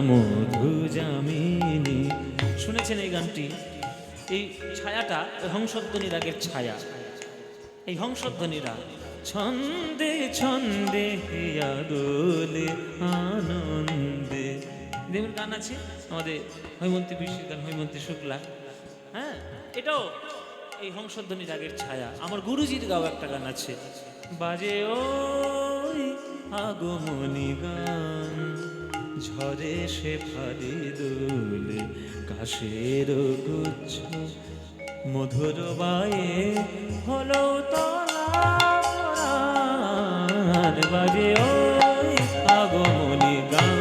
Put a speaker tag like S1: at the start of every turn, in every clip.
S1: মধু যামিনী। শুনেছেন এই গানটি? এই ছায়াটা হংসধ্বনি রাগের ছায়া। এই হংসধ্বনি রাগ ছন্দে ছন্দে হিয়া দোলে আনন্দে, দেবের গান আছে আমাদের হৈমন্তী বৃষ্টির গান, হৈমন্তী শুক্লা। হ্যাঁ, এটাও এই হংসধ্বনি রাগের ছায়া। আমার গুরুজির গাও একটা গান আছে, বাজে ওই আগমনী গান, ঝরে সে ফালি দোলে কাশের গুচ্ছ, মধুর বায়ে হলো তলা, বাজে ওই আগমনী গান।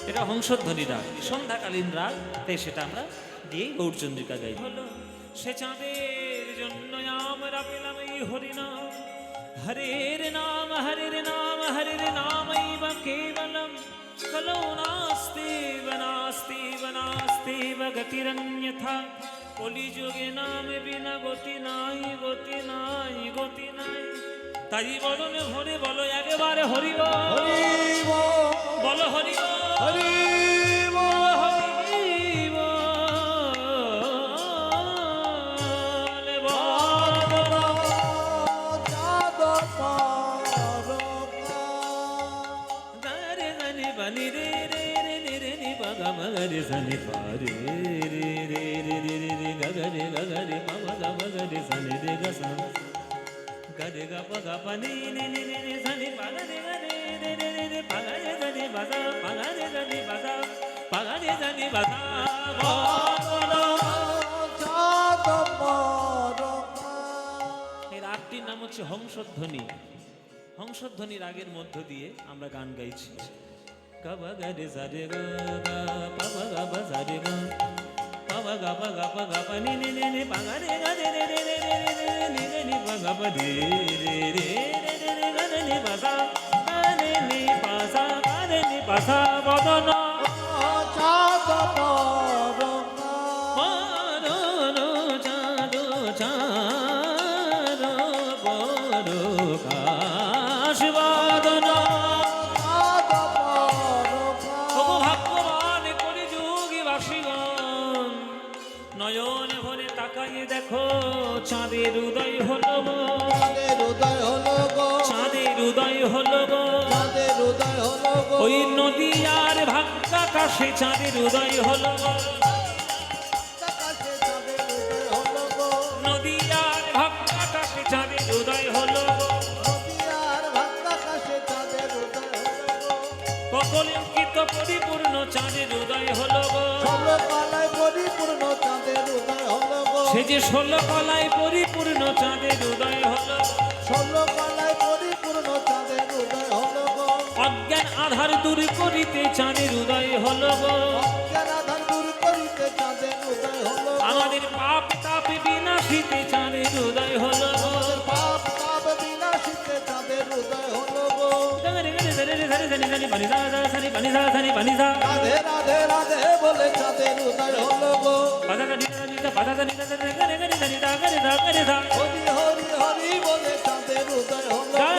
S1: এটা হংসধ্বনি রাগ, সন্ধ্যাকালীন রাগ, তাই সেটা আমরা দিয়ে গৌরচন্দ্রিকা গাই। হলো সে চাঁদের জন্য আমরা পেলাম এই হরিনাম, হরের নাম হরের নাম হরের নামৈব কেবলম, কলৌ নাস্তিব নাস্তিব নাস্তিব গতিরন্যথা, কলিযুগে নাম বিনা গতি নাই গতি নাই গতি নাই। তাই বদনে ভরে বলো একবারে হরি বল, বলো হরি বল, মগরে সনি পারে রে রে রে রে রে গগরে গগরে পম গগরে সনি রে গসা গরে গ প গ প নি নি নি নি সনি পগরে গরে রে রে রে রে পগরে সনি বসা পগরে সনি বসা পগরে সনি বসা বলো চাঁদ পরমা। এই রাগটির নাম হচ্ছে হংসধ্বনি। হংসধ্বনি রাগের মধ্য দিয়ে আমরা গান গাইছি। Gaba gade sare ga ga pa pa ga pa sare ga pa pa ga pa ga pa ga pa ni ni ni ni pa ga re ga re re re re re re ni ni ni pa ga pa re re re re re re ga re ni pa sa ga re ni pa sa ga re ni pa sa bodona chad poroma bodona chad chad bodoka shivadona। নয়নে ভরে তাকাইয়ে দেখো চাঁদের উদয় হলো গো, চাঁদের উদয় হলো গো, চাঁদের উদয় হলো গো, চাঁদের উদয় হলো গো। ওই নদী আর ভাগ্যাকাশে চাঁদের উদয় হলো গো, নদী আর ভাগ্যাকাশে চাঁদের উদয় হলো গো, নদী আর ভাগ্যাকাশে চাঁদের উদয় হলো গো। ককলিঙ্কিত পরিপূর্ণ চাঁদের উদয় হলো গো, ষোলকলায় পরিপূর্ণ চাঁদের উদয় হলো গো। সে যে ষোলকলায় পরিপূর্ণ চাঁদের উদয় হলো, ষোলকলায় পরিপূর্ণ চাঁদের উদয় হলো গো। অজ্ঞান আধার দূর করিতে চাঁদের উদয় হলো গো, অজ্ঞান আধার দূর করিতে চাঁদের উদয় হলো। আমাদের পাপ তাপ বিনাশিতে চাঁদের উদয় হলো গো, পাপ তাপ বিনাশিতে চাঁদের উদয় হলো গো। রাধে রাধে রাধে বলে চাঁদের উদয় হলো গো, হরি হরি হরি বলে চাঁদের উদয় হলো গো।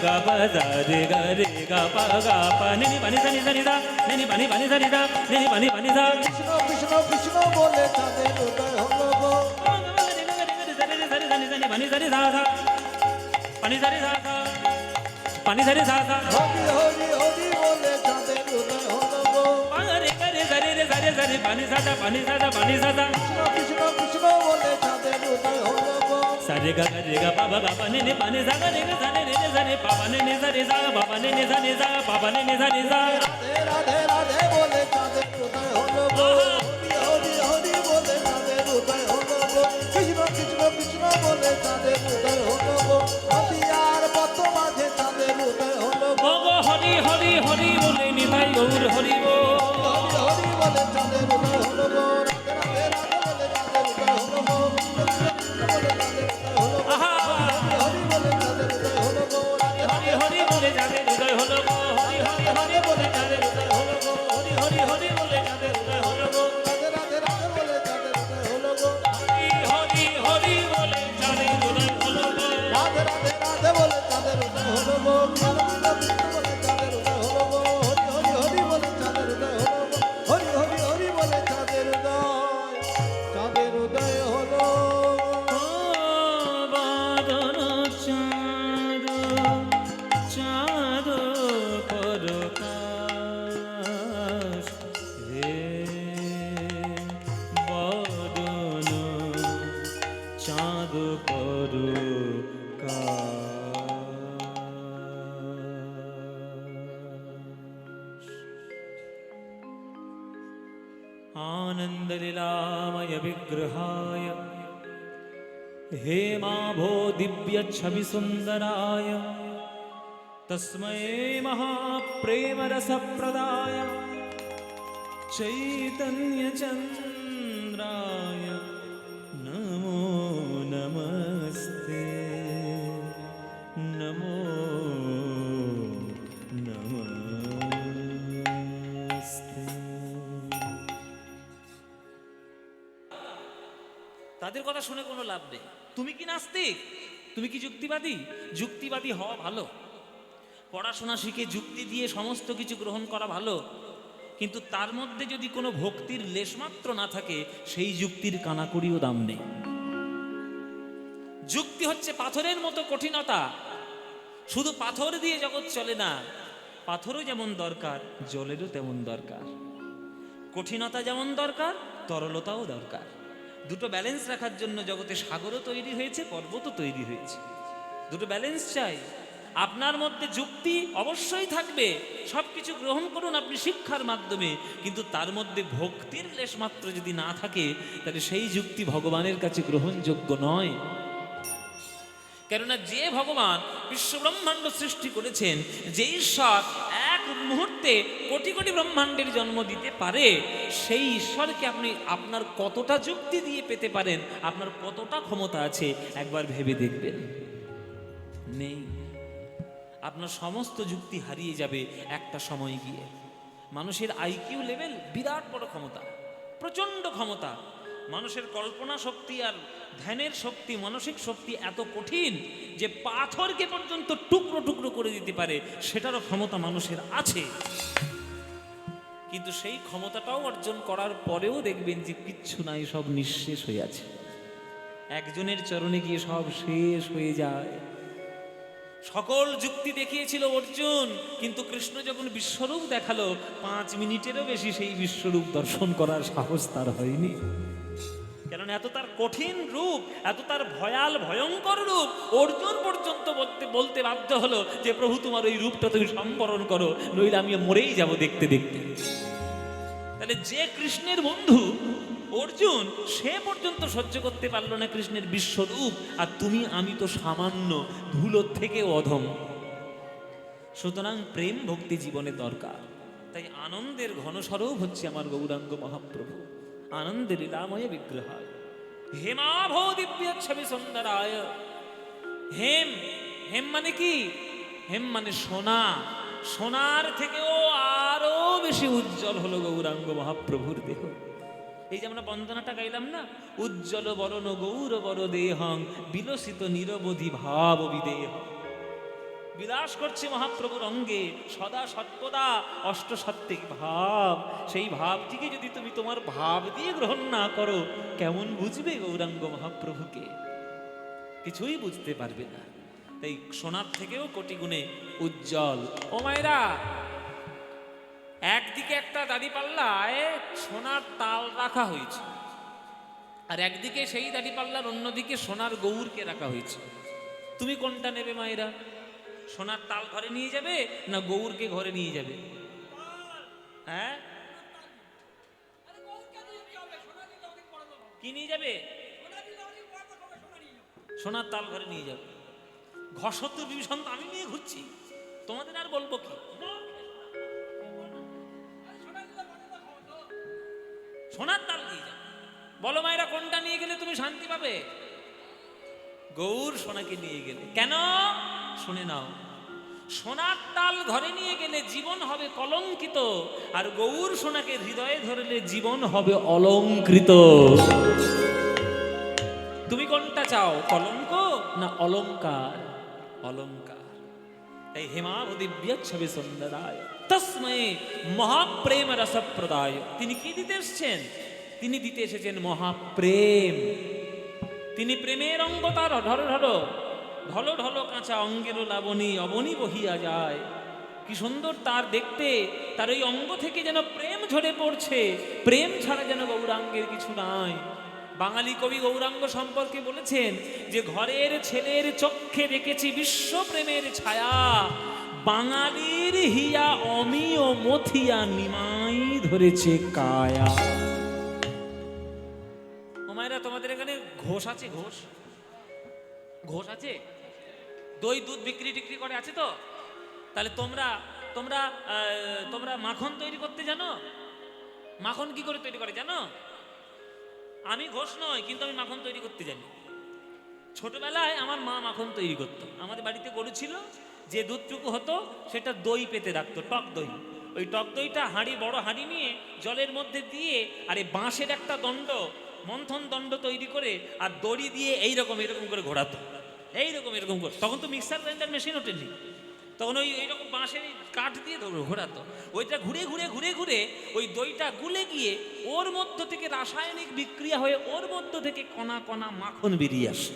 S1: গা বাজারে গরে গা পা গা পা নি নি পানি সানি সানি দা নি নি পানি পানি সানি দা নি নি পানি পানি দা, কৃষ্ণ কৃষ্ণ কৃষ্ণ বলে চাঁদের উদয় হলো গো। পানি সানি দা দা পানি সানি দা দা পানি সানি দা দা, হরি হরি হরি বলে চাঁদের উদয় হলো গো। পারে করে সারে রে সারে সারে পানি সাদা পানি সাদা পানি সাদা, কৃষ্ণ কৃষ্ণ কৃষ্ণ বলে চাঁদের উদয় হলো গো। সারে গা রে গা বাবা বাবা নে নে পানি সাদা রে গা সারে রে রে সারে বাবা নে নে সারে সা বাবা নে নে সারে সা বাবা নে নে সারে সা। রাধে রাধে রাধে বলে চাঁদের উদয় হলো গো, হরি হরি হরি বলে চাঁদের উদয় হলো গো। কৃষ্ণ কৃষ্ণ কৃষ্ণ বলে চাঁদের উদয় হলো গো, নদী আর পথ মাঝে চাঁদের উদয় হলো গো। হরি হরি হরি বলে নিতাই গৌর হরি বল, হরি হরি বলে চাঁদের উদয় হলো গো। রাধে রাধে বলে চাঁদের উদয় হলো গো, হরি বলে চাঁদের উদয় হলো গো, হরি হরি বলে চাঁদের উদয় হলো গো, হরি হরি হরি বলে চাঁদের উদয় হলো গো, হরি হরি হরি বলে চাঁদের উদয় হলো গো। রাধে রাধে রাধে বলে চাঁদের উদয় হলো গো, হরি হরি হরি বলে চাঁদের উদয় হলো গো, রাধে রাধে রাধে বলে চাঁদের উদয় হলো গো। কৃষ্ণ কৃষ্ণ বলে চাঁদের উদয় হলো গো, হরি হরি হরি বলে চাঁদের आनन्दलीलामय विग्रहाय हेमाभो दिव्यच्छविसुन्दराय तस्मै महाप्रेमरसप्रदाय चैतन्यचन्द्राय नमो नमस्ते नमो नमस्ते। তাদের কথা শুনে কোনো লাভ নেই। তুমি কি নাস্তিক? তুমি কি যুক্তিবাদী? যুক্তিবাদী হওয়া ভালো, পড়াশোনা শিখে যুক্তি দিয়ে সমস্ত কিছু গ্রহণ করা ভালো, কিন্তু তার মধ্যে যদি কোনো ভক্তির লেশমাত্র না থাকে সেই যুক্তির কানাকড়িও দাম নেই। যুক্তি হচ্ছে পাথরের মতো কঠিনতা। শুধু পাথর দিয়ে জগৎ চলে না, পাথরও যেমন দরকার জলেরও তেমন দরকার। কঠিনতা যেমন দরকার তরলতাও দরকার। দুটো ব্যালেন্স রাখার জন্য জগতে সাগরও তৈরি হয়েছে, পর্বতও তৈরি হয়েছে। দুটো ব্যালেন্স চাই। আপনার মধ্যে যুক্তি অবশ্যই থাকবে, সবকিছু গ্রহণ করুন আপনি শিক্ষার মাধ্যমে, কিন্তু তার মধ্যে ভক্তির লেশমাত্র যদি না থাকে তাহলে সেই যুক্তি ভগবানের কাছে গ্রহণযোগ্য নয়। কেননা যে ভগবান বিশ্বব্রহ্মাণ্ড সৃষ্টি করেছেন, যে ঈশ্বর এক মুহূর্তে কোটি কোটি ব্রহ্মাণ্ডের জন্ম দিতে পারে, সেই ঈশ্বরকে আপনি আপনার কতটা যুক্তি দিয়ে পেতে পারেন, আপনার কতটা ক্ষমতা আছে একবার ভেবে দেখবেন। নেই। আপনার সমস্ত যুক্তি হারিয়ে যাবে একটা সময় গিয়ে। মানুষের আইকিউ লেভেল বিরাট বড় ক্ষমতা, প্রচণ্ড ক্ষমতা। মানুষের কল্পনা শক্তি আর ধ্যানের শক্তি, মানসিক শক্তি এত কঠিন যে পাথরকে পর্যন্ত টুকরো টুকরো করে দিতে পারে, সেটারও ক্ষমতা মানুষের আছে। কিন্তু সেই ক্ষমতাটাও অর্জন করার পরেও দেখবেন যে কিচ্ছু নাই, সব নিঃশেষ হয়ে আছে। একজনের চরণে গিয়ে সব শেষ হয়ে যায়। সকল যুক্তি দেখিয়েছিল অর্জুন, কিন্তু কৃষ্ণ যখন বিশ্বরূপ দেখালো 5 মিনিটেরও বেশি সেই বিশ্বরূপ দর্শন করার সাহস তার হয়নি। কারণ এত তার কঠিন রূপ, এত তার ভয়াল ভয়ঙ্কর রূপ, অর্জুন পর্যন্ত বলতে বাধ্য হলো যে প্রভু তোমার ওই রূপটা তুমি সম্বরণ করো, নইলে আমি মরেই যাব দেখতে দেখতে। তাহলে যে কৃষ্ণের বন্ধু অর্জুন, সে পর্যন্ত সহ্য করতে পারলো না কৃষ্ণের বিশ্বরূপ, আর তুমি আমি তো সামান্য ধুলোর থেকে অধম। সুতরাং প্রেম ভক্তি জীবনে দরকার। তাই আনন্দের ঘনস্বরূপ হচ্ছে আমার গৌরাঙ্গ মহাপ্রভু। আনন্দে লীলাময় বিগ্রহায় হেমাভো দিব্যচ্ছবি সুন্দরায়। হেম, হেম মানে কি? হেম মানে সোনা। সোনার থেকেও আরো বেশি উজ্জ্বল হলো গৌরাঙ্গ মহাপ্রভুর দেহ। এই যে আমরা বন্দনাটা গাইলাম না, উজ্জ্বল বরণ গৌর বর দেহং বিলসিত নিরবধি ভাব বিদেহ। বিলাস করছে মহাপ্রভুর অঙ্গে সদা সর্বদা অষ্টসাত্ত্বিক ভাব। সেই ভাবটিকে যদি তুমি তোমার ভাব দিয়ে গ্রহণ না করো, কেমন বুঝবে গৌরাঙ্গ মহাপ্রভুকে? কিছুই বুঝতে পারবে না। তাই সোনার থেকেও কোটি গুণে উজ্জ্বল। ও মায়েরা, একদিকে একটা দাঁড়িপাল্লায় সোনার তাল রাখা হয়েছে, আর একদিকে সেই দাঁড়িপাল্লার অন্যদিকে সোনার গৌরকে রাখা হয়েছে। তুমি কোনটা নেবে মায়েরা? সোনার তাল ঘরে নিয়ে যাবে না গৌরকে ঘরে নিয়ে যাবে? হ্যাঁ, কি নিয়ে যাবে? সোনার তাল ঘরে নিয়ে যাবে। ঘষত্তর বিভীষণ আমি নিয়ে ঘুরছি, তোমাদের আর বলবো কি? সোনার তাল নিয়ে যাবে। বলো মায়েরা, কোনটা নিয়ে গেলে তুমি শান্তি পাবে? গৌর সোনাকে নিয়ে গেলে। কেন? শুনে নাও, সোনার তাল ঘরে নিয়ে গেলে জীবন হবে কলঙ্কিত, আর গৌর সোনাকে হৃদয়ে ধরলে জীবন হবে অলঙ্কৃত। তুমি কোনটা চাও, কলঙ্ক না অলঙ্কার? অলঙ্কার। এই হেমাভ দিব্যচ্ছবি সুন্দরায় তস্মৈ মহাপ্রেম রসপ্রদায়। তিনি কি দিতে এসেছেন? তিনি দিতে এসেছেন মহাপ্রেম। তিনি প্রেমের অঙ্গ তার ঢলো ঢলো ঢলো ঢলো কাঁচা অঙ্গেরও লাবণী অবনী বহিয়া যায়। কি সুন্দর তার দেখতে, তার ওই অঙ্গ থেকে যেন প্রেম ঝরে পড়ছে। প্রেম ছাড়া যেন গৌরাঙ্গের কিছু নাই। বাঙালি কবি গৌরাঙ্গ সম্পর্কে বলেছেন যে ঘরের ছেলের চক্ষে দেখেছি বিশ্ব প্রেমের ছায়া, বাঙালির হিয়া অমি ও মথিয়া নিমাই ধরেছে কায়া।
S2: এখানে ঘোষ আছে? ঘোষ ঘোষ আছে? দই দুধ বিক্রি টিক্রি করে আছে তো? তাহলে তোমরা তোমরা তোমরা মাখন তৈরি করতে জানো? মাখন কি করে তৈরি করে জানো? আমি ঘোষ নয়, কিন্তু আমি মাখন তৈরি করতে জানি। ছোটবেলায় আমার মা মাখন তৈরি করতো। আমাদের বাড়িতে গরু ছিল, যে দুধটুকু হতো সেটা দই পেতে রাখতো, টক দই। ওই টক দইটা হাঁড়ি, বড় হাঁড়ি নিয়ে জলের মধ্যে দিয়ে, আর এই বাঁশের একটা দণ্ড, মন্থন দণ্ড তৈরি করে, আর দড়ি দিয়ে এইরকম এরকম করে ঘোরাতো, এইরকম এরকম করে। তখন তো মিক্সার গ্রাইন্ডার মেশিন ওঠেনি, তখন ওই এইরকম বাঁশের কাঠ দিয়ে ঘোরাতো। ওইটা ঘুরে ঘুরে ঘুরে ঘুরে ওই দইটা গুলে গিয়ে ওর মধ্য থেকে রাসায়নিক বিক্রিয়া হয়ে ওর মধ্য থেকে কণা কণা মাখন বেরিয়ে আসে।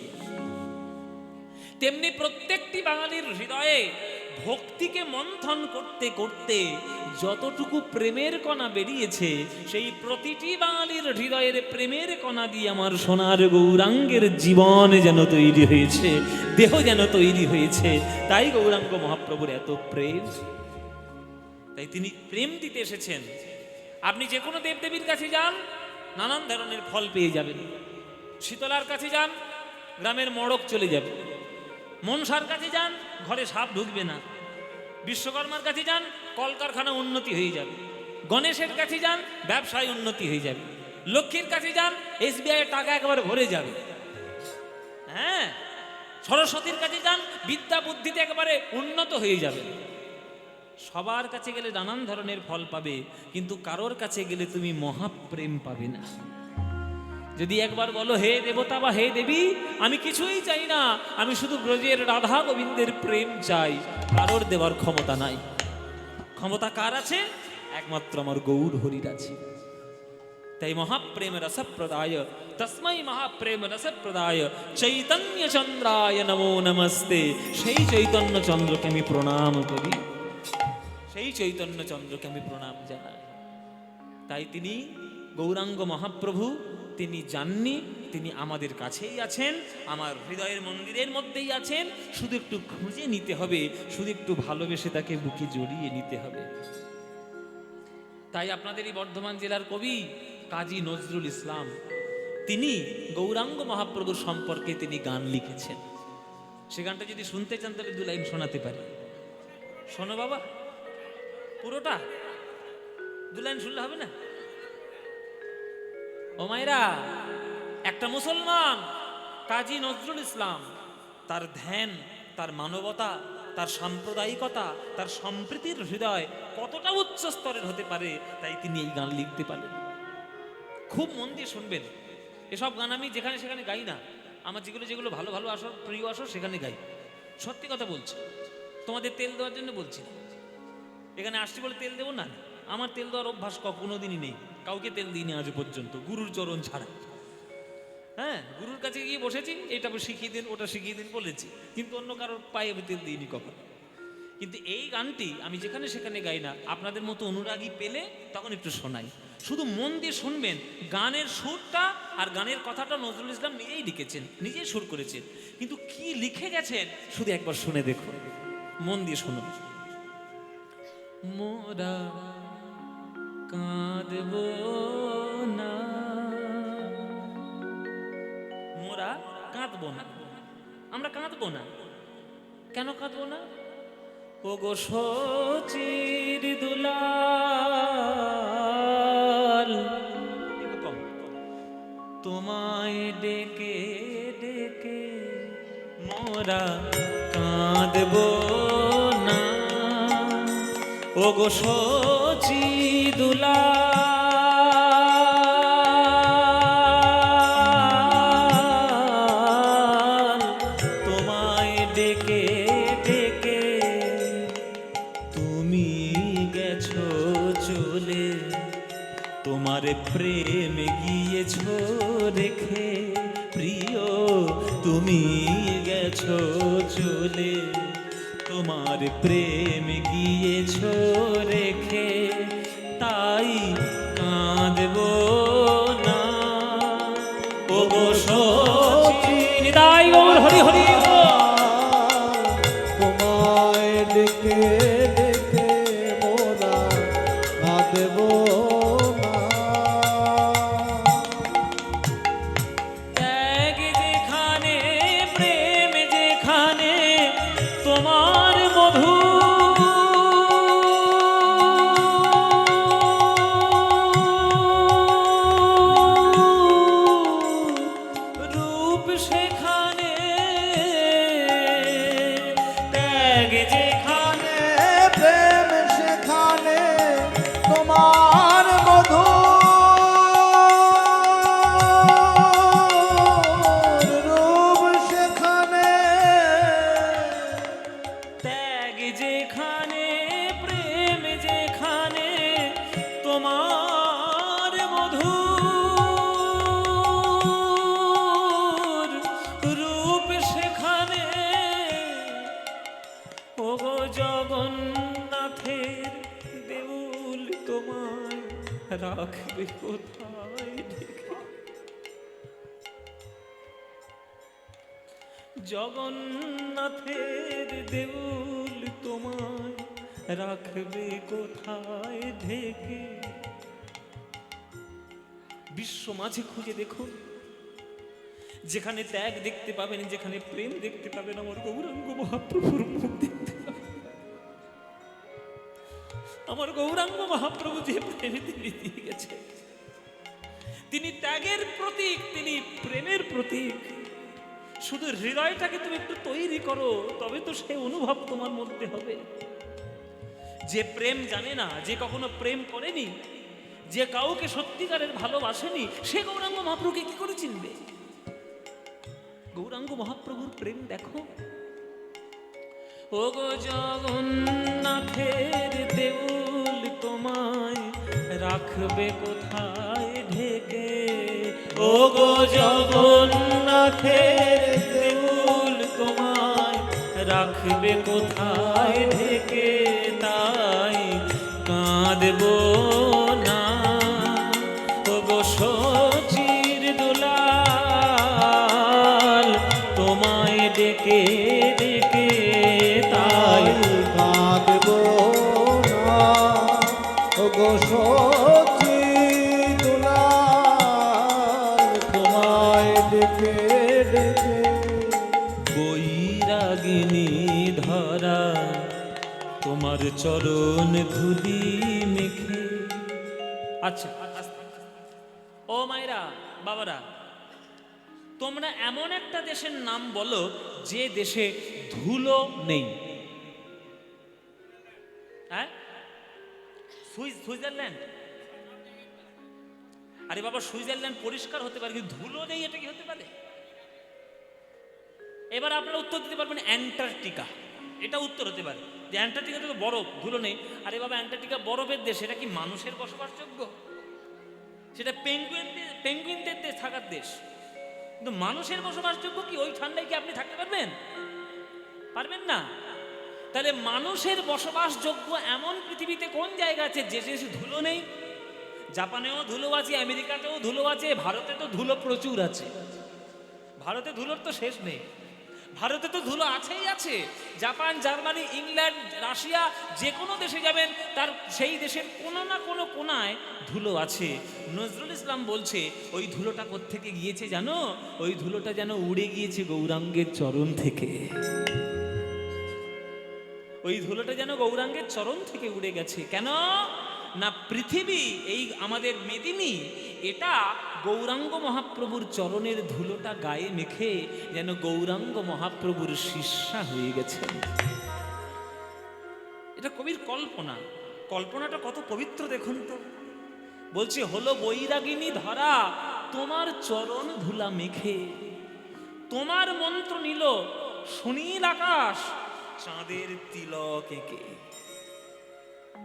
S2: তেমনি প্রত্যেকটি বাঙালির হৃদয়ে ভক্তিকে মন্থন করতে করতে যতটুকু প্রেমের কণা বেরিয়েছে, সেই প্রতিটি বাঙালির হৃদয়ের প্রেমের কণা দিয়ে আমার সোনার গৌরাঙ্গের জীবন যেন তৈরি হয়েছে, দেহ যেন তৈরি হয়েছে। তাই গৌরাঙ্গ মহাপ্রভুর এত প্রেম, তাই তিনি প্রেম দিতে এসেছেন। আপনি যে কোনো দেবদেবীর কাছে যান, নানান ধরনের ফল পেয়ে যাবেন। শীতলার কাছে যান, গ্রামের মড়ক চলে যাবে। মনসার কাছে যান, ঘরে সাপ ঢুকবে না। বিশ্বকর্মার কাছে যান, কলকারখানা উন্নতি হয়ে যাবে। গণেশের কাছে যান, ব্যবসায় উন্নতি হয়ে যাবে। লক্ষ্মীর কাছে যান, SBI এর টাকা একেবারে ভরে যাবে। হ্যাঁ, সরস্বতীর কাছে যান, বিদ্যা বুদ্ধিতে একেবারে উন্নত হয়ে যাবে। সবার কাছে গেলে নানান ধরনের ফল পাবে, কিন্তু কারোর কাছে গেলে তুমি মহাপ্রেম পাবে না। যদি একবার বলো, হে দেবতা বা হে দেবী, আমি কিছুই চাই না, আমি শুধু ব্রজের রাধা গোবিন্দের প্রেম চাই, কারোর দেওয়ার ক্ষমতা নাই। ক্ষমতা কার আছে? একমাত্র আমার গৌর হরির আছে। তাই মহাপ্রেম রসপ্রদায়, তস্মৈ মহাপ্রেম রসপ্রদায় চৈতন্য চন্দ্রায় নমো নমস্তে। সেই চৈতন্য চন্দ্রকে আমি প্রণাম করি, সেই চৈতন্য চন্দ্রকে আমি প্রণাম জানাই। তাই তিনি গৌরাঙ্গ মহাপ্রভু, তিনি জাননি, তিনি আমাদের কাছেই আছেন, আমার হৃদয়ের মন্দিরের মধ্যেই আছেন। শুধু একটু খুঁজে নিতে হবে, শুধু একটু ভালোবেসে তাকে বুকে জড়িয়ে নিতে হবে। তাই আপনাদের এই বর্ধমান জেলার কবি কাজী নজরুল ইসলাম, তিনি গৌরাঙ্গ মহাপ্রভুর সম্পর্কে তিনি গান লিখেছেন। সে গানটা যদি শুনতে চান তাহলে 2 লাইন শোনাতে পারি। শোনো বাবা, পুরোটা 2 লাইন শুনলে হবে না? ও মায়েরা, একটা মুসলমান কাজী নজরুল ইসলাম, তার ধ্যান, তার মানবতা, তার সাম্প্রদায়িকতা, তার সম্প্রীতির হৃদয় কতটা উচ্চ স্তরের হতে পারে, তাই তিনি এই গান লিখতে পারেন। খুব মন দিয়ে শুনবেন। এসব গান আমি যেখানে সেখানে গাই না, আমার যেগুলো যেগুলো ভালো ভালো আসর, প্রিয় আসর, সেখানে গাই। সত্যি কথা বলছি, তোমাদের তেল দেওয়ার জন্য বলছি না। এখানে আসছি বলে তেল দেবো না, আমার তেল দেওয়ার অভ্যাস কোনোদিনই নেই, কাউকে তেল দিইনি আজ পর্যন্ত, গুরুর চরণ ছাড়া। হ্যাঁ, গুরুর কাছে গিয়ে বসেছি, এটা শিখিয়ে দিন, ওটা শিখিয়ে দিন বলেছি, কিন্তু অন্য কারোর পায়ে আমি তেল দিইনি কখনো। কিন্তু এই গানটি আমি যেখানে সেখানে গাই না, আপনাদের মতো অনুরাগী পেলে তখন একটু শোনাই। শুধু মন দিয়ে শুনবেন। গানের সুরটা আর গানের কথাটা নজরুল ইসলাম নিজেই লিখেছেন, নিজেই সুর করেছেন, কিন্তু কি লিখে গেছেন শুধু একবার শুনে দেখুন, মন দিয়ে শুনুন। মোরা কাঁদব না, মোরা কাঁদবো না, আমরা কাঁদবো না। কেন কাঁদবো না? ও গো সচির দুলাল, তোমায় ডেকে ডেকে মোরা কাঁদব না। ও গো সচি দুলাল, তোমায় ডেকে ডেকে তুমি গেছো চলে, তোমার প্রেম গিয়েছো রেখে, প্রিয় তুমি গেছো চলে, তোমার প্রেম গিয়েছো রেখে, তাই কাঁদব না। ও গো সচি, তাই গৌর হরি হরি,
S3: তোমায় ডেকে ডেকে মোরা কাঁদব না।
S2: রাখবে কোথায় ঢেকে? জগন্নাথের দেউল তোমায় রাখবে কোথায় ঢেকে? বিশ্ব মাঝে খুঁজে দেখুন, যেখানে ত্যাগ দেখতে পাবেন, যেখানে প্রেম দেখতে পাবেন, আমার গৌরাঙ্গ মহাপ্রভুর মুখ দেখতে পাবেন। আমার গৌরাঙ্গ মহাপ্রভু যে প্রেমে তিনি দিয়ে গেছে, তিনি ত্যাগের প্রতীক, তিনি প্রেমের প্রতীক। শুধু হৃদয়টাকে তুমি একটু তৈরি করো, তবে তো সে অনুভব তোমার মধ্যে হবে। যে প্রেম জানে না, যে কখনো প্রেম করেনি, যে কাউকে সত্যিকারের ভালোবাসেনি, সে গৌরাঙ্গ মহাপ্রভুকে কি করে চিনবে? গৌরাঙ্গ মহাপ্রভুর প্রেম দেখো। ও গো জগন্নাথের দেউল তোমায় রাখবে কোথায় ঢেকে? ও গো জগন্নাথের দেউল তোমায় রাখবে কোথায় ঢেকে? তাই কাঁদবো না ও গো শচীর দুলাল, তোমায় ডেকে ডেকে। তাই
S3: কাঁদবো না ও গো সখী দুলাল, তোমায় ডেকে ডেকে।
S2: বৈরাগিনী ধরা তোমার চরণ ধুলি মেখে। আচ্ছা, ও মায়েরা, বাবারা, তোমরা এমন একটা দেশের নাম বলো যে দেশে ধুলো নেই। হ্যাঁ, সুইজারল্যান্ড। আরে বাবা, সুইজারল্যান্ড পরিষ্কার হতে পারে, কিন্তু ধুলো নেই, এটা কি হতে পারে? এবার আপনারা উত্তর দিতে পারবেন অ্যান্টার্কটিকা। এটা উত্তর হতে পারে যে অ্যান্টার্কটিকাতে তো বরফ, ধুলো নেই। আরে বাবা, অ্যান্টার্কটিকা বরফের দেশ, এটা কি মানুষের বসবাসযোগ্য? সেটা পেঙ্গুইনদের দেশ, থাকার দেশ। কিন্তু মানুষের বসবাসযোগ্য কি? ওই ঠান্ডায় কি আপনি থাকতে পারবেন? পারবেন না। তাহলে মানুষের বসবাসযোগ্য এমন পৃথিবীতে কোন জায়গা আছে যে দেশে ধুলো নেই? জাপানেও ধুলো আছে, আমেরিকাতেও ধুলো আছে, ভারতে তো ধুলো প্রচুর আছে। ভারতে ধুলোর তো শেষ নেই। ভারতে তো ধুলো আছেই আছে। জাপান, জার্মানি, ইংল্যান্ড, রাশিয়া, যে কোনো দেশে যাবেন তার সেই দেশের কোনো না কোনো কোনায় ধুলো আছে। নজরুল ইসলাম বলছে, ওই ধুলোটা কোত্থেকে গিয়েছে জানো? ওই ধুলোটা যেন উড়ে গিয়েছে গৌরাঙ্গের চরণ থেকে। ওই ধুলোটা যেন গৌরাঙ্গের চরণ থেকে উড়ে গেছে। কেন না, পৃথিবী, এই আমাদের মেদিনী, এটা গৌরাঙ্গ মহাপ্রভুর চরণের ধুলোটা গায়ে মেখে যেন গৌরাঙ্গ মহাপ্রভুর শিষ্যা হয়ে গেছে। এটা কবির কল্পনা। কল্পনাটা কত পবিত্র দেখুন তো। বলছে, হলো বৈরাগিনী ধরা তোমার চরণ ধুলা মেখে, তোমার মন্ত্র নিল সুনীল আকাশ চাঁদের তিলক এঁকে।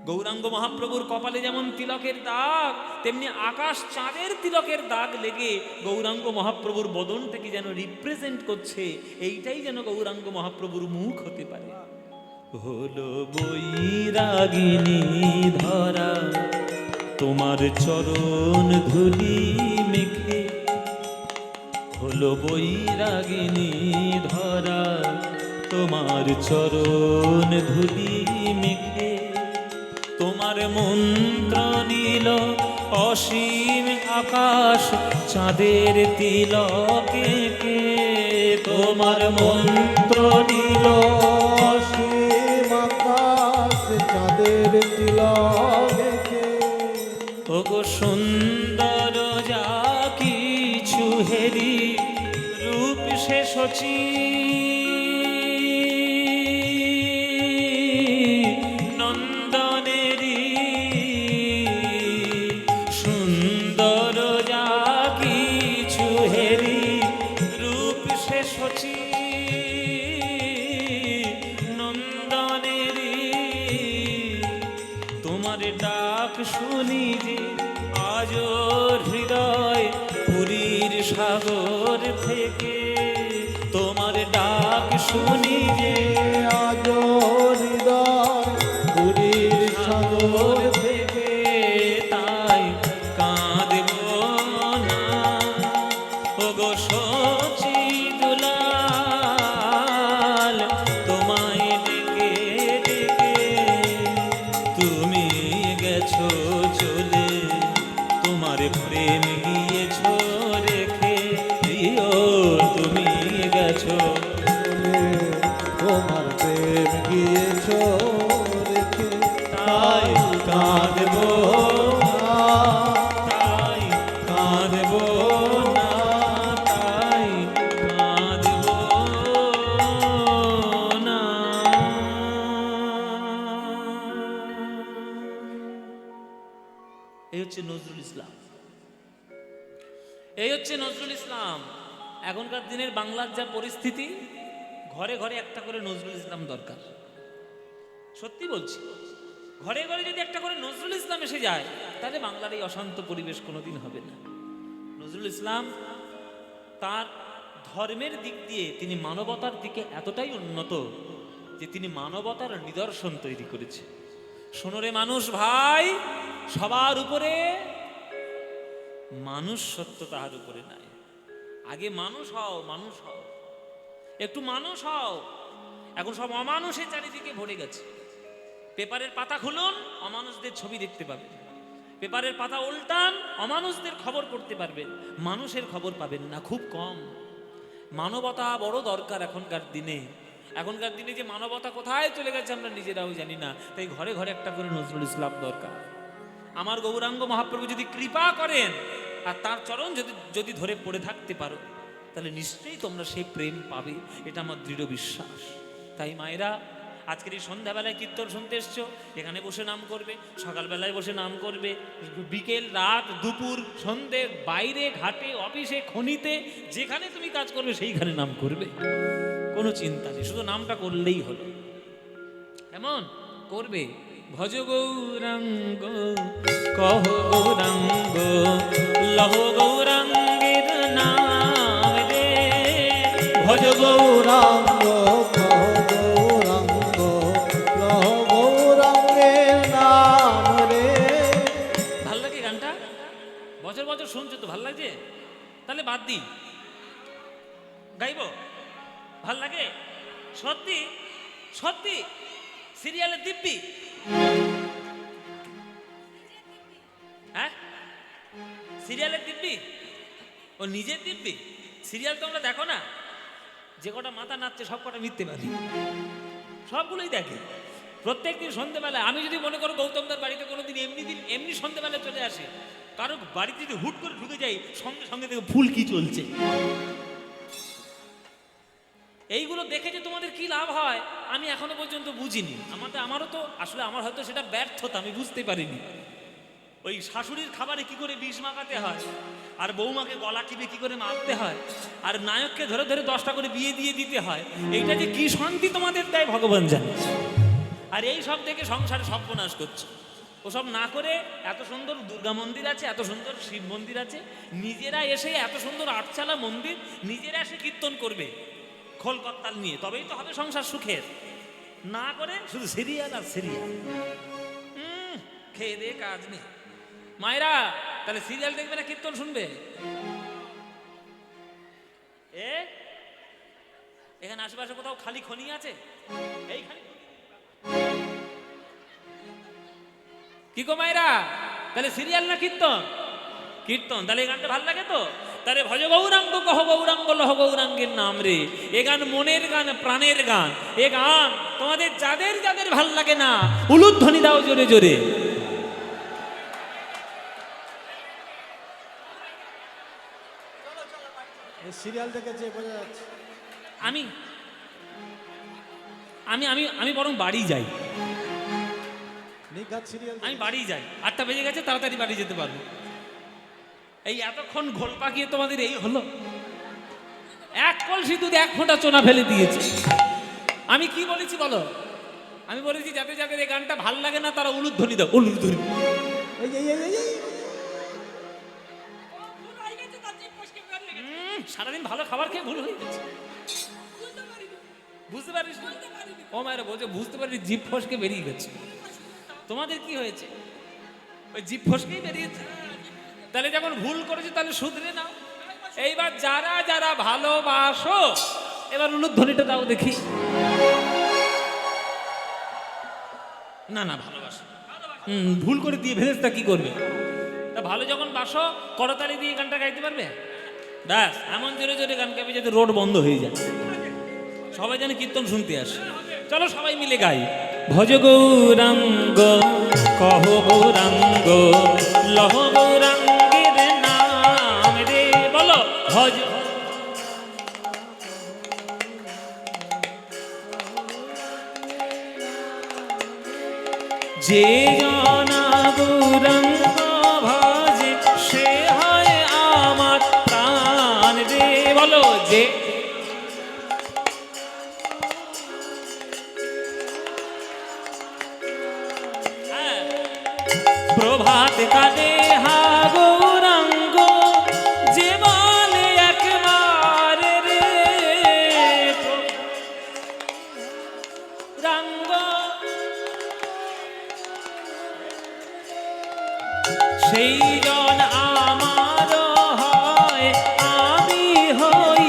S2: গৌরাঙ্গ মহাপ্রভুর কপালে যেমন তিলকের দাগ, তেমনি আকাশ চাঁদের তিলকের দাগ লেগে গৌরাঙ্গ মহাপ্রভুর বদনটাকে যেন রিপ্রেজেন্ট করছে। এইটাই যেন গৌরাঙ্গ মহাপ্রভুর মুখ হতে পারে। হলো বৈরাগিনী ধরা তোমার চরণ ধুলি মেখে, হলো বৈরাগিনী ধরা তোমার চরণ ধুলি মেখে। তোমার মন্ত্র নীল অসীম আকাশ চাঁদের তিলকে কে। তোমার মন্ত্র নীল
S3: অসীম আকাশ চাঁদের তিলকে।
S2: ওগো সুন্দর যা কিছু হেরি রূপ সে শচী, নন্দনেরি সুন্দর যা কিছু হেরি রূপ সে শচী, নন্দনেরি তোমার ডাক শুনি যে আজ হৃদয় পুরীর সাগর থেকে। তোমার ডাক শুনি যে
S3: আজ হৃদয় পুরীর সাগর
S2: থেকে। তাই
S1: প্রেম গিয়েছ রেখে, প্রিয় তুমি গেছো।
S3: তোমার প্রেম গিয়েছ রেখে,
S1: তাই কাঁদবো না, তাই কাঁদবো না, তাই কাঁদবো না।
S2: এই হচ্ছে নজরুল ইসলাম, এই হচ্ছে নজরুল ইসলাম। এখনকার দিনের বাংলার যা পরিস্থিতি, ঘরে ঘরে একটা করে নজরুল ইসলাম দরকার। সত্যি বলছি, ঘরে ঘরে যদি একটা করে নজরুল ইসলাম এসে যায়, তাহলে বাংলার এই অশান্ত পরিবেশ কোনোদিন হবে না। নজরুল ইসলাম তার ধর্মের দিক দিয়ে তিনি মানবতার দিকে এতটাই উন্নত যে তিনি মানবতার নিদর্শন তৈরি করেছে। শোনো রে মানুষ ভাই, সবার উপরে মানুষ সত্য, তাহার উপরে নাই। আগে মানুষ হও, মানুষ হও, একটু মানুষ হও। এখন সব অমানুষের চারিদিকে ভরে গেছে। পেপারের পাতা খুলুন, অমানুষদের ছবি দেখতে পাবেন। পেপারের পাতা উল্টান, অমানুষদের খবর পড়তে পারবেন, মানুষের খবর পাবেন না, খুব কম। মানবতা বড় দরকার এখনকার দিনে। এখনকার দিনে যে মানবতা কোথায় চলে গেছে আমরা নিজেরাও জানি না। তাই ঘরে ঘরে একটা করে নজরুল ইসলাম দরকার। আমার গৌরাঙ্গ মহাপ্রভু যদি কৃপা করেন আর তার চরণ যদি ধরে পড়ে থাকতে পারো, তাহলে নিশ্চয়ই তোমরা সেই প্রেম পাবে, এটা আমার দৃঢ় বিশ্বাস। তাই মায়েরা, আজকের এই সন্ধ্যাবেলায় কীর্তন শুনতে এসছো, এখানে বসে নাম করবে, সকালবেলায় বসে নাম করবে, বিকেল, রাত, দুপুর, সন্ধে, বাইরে, ঘাটে, অফিসে, খনিতে, যেখানে তুমি কাজ করবে সেইখানে নাম করবে, কোনো চিন্তা নেই, শুধু নামটা করলেই হলো। কেমন করবে? ভজ গৌরাঙ্গ,
S1: কহ গৌরাঙ্গ, লহ গৌরাঙ্গের নাম রে, ভজ
S3: গৌরাঙ্গ, গৌরাঙ্গ, লহ গৌরাঙ্গের নাম রে।
S2: ভাল লাগে গানটা? বছর বছর শুনছো তো, ভাল লাগছে? তাহলে বাদ দিই, গাইব? ভাল লাগে? সত্যি সত্যি? সিরিয়ালের দিব্যি? হ্যাঁ, সিরিয়ালের দিব্যি? ও নিজের দিব্যি? সিরিয়াল তোমরা দেখো না? যে কটা মাথা নাচছে সব কটা মিথ্যে পারি, সবগুলোই দেখে। প্রত্যেকদিন সন্ধ্যেবেলায়, আমি যদি মনে করো গৌতমদার বাড়িতে কোনোদিন এমনি সন্ধ্যেবেলায় চলে আসে, কারো বাড়িতে যদি হুট করে ঢুকে যাই, সঙ্গে সঙ্গে দেখো ফুল কি চলছে। এইগুলো দেখে যে তোমাদের কি লাভ হয় আমি এখনো পর্যন্ত বুঝিনি। আমারও তো আসলে, আমার হয়তো সেটা ব্যর্থতা, আমি বুঝতে পারিনি। ওই শাশুড়ির খাবারে কি করে বিষ মাখাতে হয়, আর বৌমাকে গলা টিপে কি করে মারতে হয়, আর নায়ককে ধরে ধরে 10টা করে বিয়ে দিয়ে দিতে হয়, এইটা যে কি শান্তি তোমাদের দেয় ভগবান জানে। আর এই সব দেখে সংসারে সর্বনাশ করছে। ওসব না করে, এত সুন্দর দুর্গা মন্দির আছে, এত সুন্দর শিব মন্দির আছে, নিজেরা এসে এত সুন্দর আটচালা মন্দির, নিজেরা এসে কীর্তন করবে খোল করতাল নিয়ে, তবেই তো হবে সংসার সুখের। না করে শুধু সিরিয়াল আর সিরিয়াল, খেয়ে দিয়ে কাজ নেই। মায়েরা, তাহলে সিরিয়াল দেখবে না কীর্তন শুনবে? এখানে আশেপাশে কোথাও খালি খনি আছে? এইখানে কি গো মায়েরা, তাহলে সিরিয়াল না কীর্তন? কীর্তন। তাহলে এই গানটা ভালো লাগে তো? তাহলে ভজ গৌরাঙ্গ, কহ গৌরাঙ্গ, লহ গৌরাঙ্গের নাম রে। এ গান মনের গান, প্রাণের গান। এ গান তোমাদের যাদের যাদের ভাল লাগে না, উলুধ্বনি দাও জোরে জোরে।
S3: এই সিরিয়াল থেকে যে বোঝা যাচ্ছে।
S2: আমি আমি আমি আমি বরং বাড়ি যাই,
S3: নিঘাত সিরিয়াল।
S2: আমি বাড়ি যাই, 8টা বেজে গেছে, তাড়াতাড়ি বাড়ি যেতে পারবো। এই এতক্ষণ ঘোল পাকিয়ে তোমাদের এই হলো, এক কলসি দুধ 1 ফোঁটা চোনা ফেলে দিয়েছে। আমি কি বলেছি বলো? আমি বলেছি যাদের যাদের এই গানটা ভাল লাগে না তারা উলুধ্বনি দাও, উলুধ্বনি।
S3: এই এই এই এই
S2: সারাদিন ভালো খাবার খেয়ে ভুল হয়ে গেছে, বুঝতে পারিস না? ও মায়েরা বলছে বুঝতে পারি, জিভ ফসকে বেরিয়ে গেছে। তোমাদের কি হয়েছে? ওই জিভ ফসকেই বেরিয়েছে। তাহলে যখন ভুল করেছে তাহলে শুধরে নাও। এইবার যারা যারা ভালোবাসো, এবার উলুধ্বনিটা দাও দেখি। না না, ভালোবাসো। ভুল করে দিয়ে ভেলেছটা কি করবে? তা ভালো যখন বাসো করতালি দিয়ে গানটা গাইতে পারবে? ব্যাস এমন জোরে জোরে গান গাইবে যাতে রোড বন্ধ হয়ে যায়, সবাই যেন কীর্তন শুনতে আসে। চলো সবাই মিলে গাই। ভজ গৌরাঙ্গ কহ গৌরাঙ্গ লহ গৌরাঙ্গের নাম রে, বলো ভজ। যে জনা গৌরাঙ্গ ভজে সে হয় আমার প্রাণ রে, বলো যে। প্রভাত কালে হা গৌরাঙ্গ যে বলে একবার রে রাঙ্গ, সেই জন আমার হয় আমি হই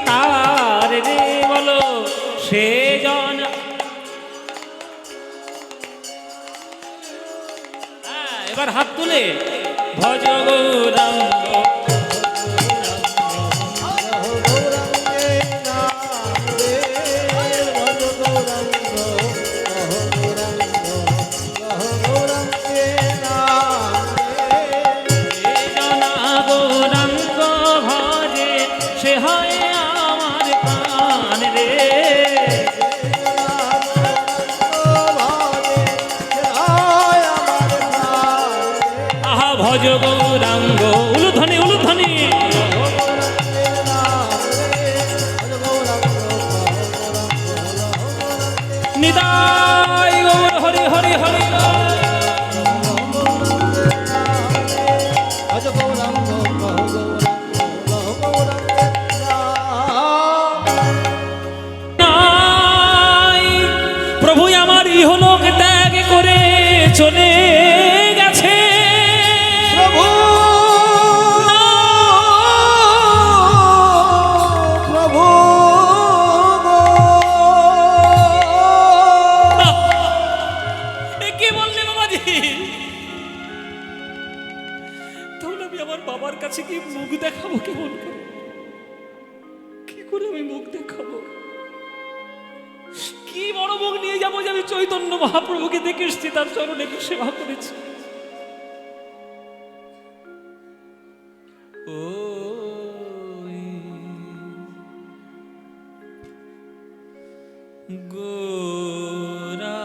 S2: তার রে, বলো সে জন। এবার হাত তুলে ভজ গৌরাঙ্গ
S3: গৌরাঙ্গের নাম রে, ভজ গৌরাঙ্গ কহ গৌরাঙ্গ কহ গৌরাঙ্গের নাম রে।
S2: যে জনা গৌরাঙ্গ ভজে সে হয় আমার প্রাণ রে, আহা ভজ গৌরাঙ্গ উলুধ্বনি উলুধ্বনি। নিতাই গৌর হরি হরি হরি। নাই প্রভু আমার ইহলোক ত্যাগ করে চলে গেছে,
S3: প্রভু প্রভু
S2: এ কি বললে বাবাজি? তাহলে আমি আমার বাবার কাছে কি মুখ দেখাবো? কেমন করে, কি করে আমি মুখ দেখাবো? কি বড় মুখ নিয়ে যাবো যে আমি চৈতন্য মহাপ্রভুকে দেখে এসেছি, তার চরণে একটু সেবা করেছি। ও গোরা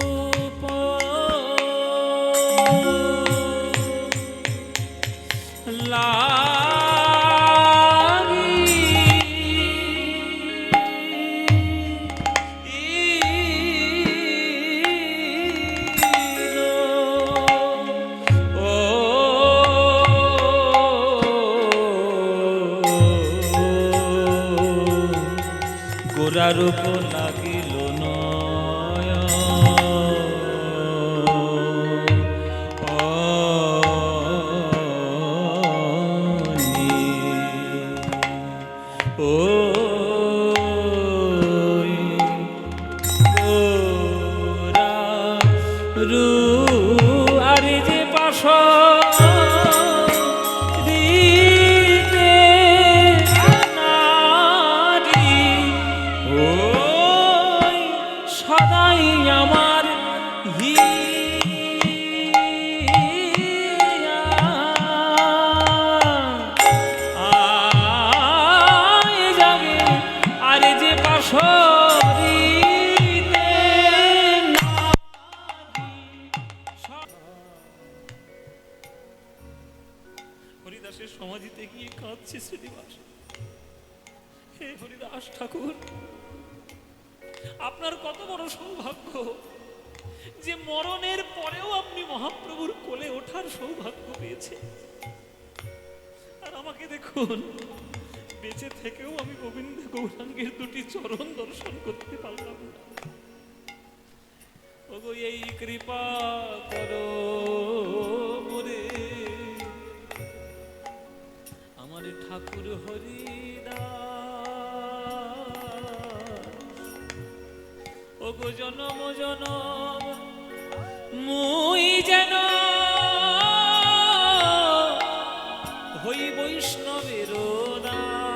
S2: রূপ গোরারূপ লাগিল ও গোরা রূ আরে যে পাশ সদাই আমার জাগে আরে যে পাশরিতে হরিদাসের সমাধিতে গিয়ে কাঁদছে শ্রীনিবাস। হে হরিদাস ঠাকুর, আপনার কত বড় সৌভাগ্য যে মরণের পরেও আপনি মহাপ্রভুর কোলে ওঠার সৌভাগ্য পেয়েছেন। আর আমাকে দেখুন, বেঁচে থেকেও আমি গোবিন্দ গৌরাঙ্গের দুটি চরণ দর্শন করতে পারলাম না। ওগো এই কৃপা করো মোরে আমার ঠাকুর হরিদাস। ওগো জনম জনম মুই যেন হই বৈষ্ণবের দাস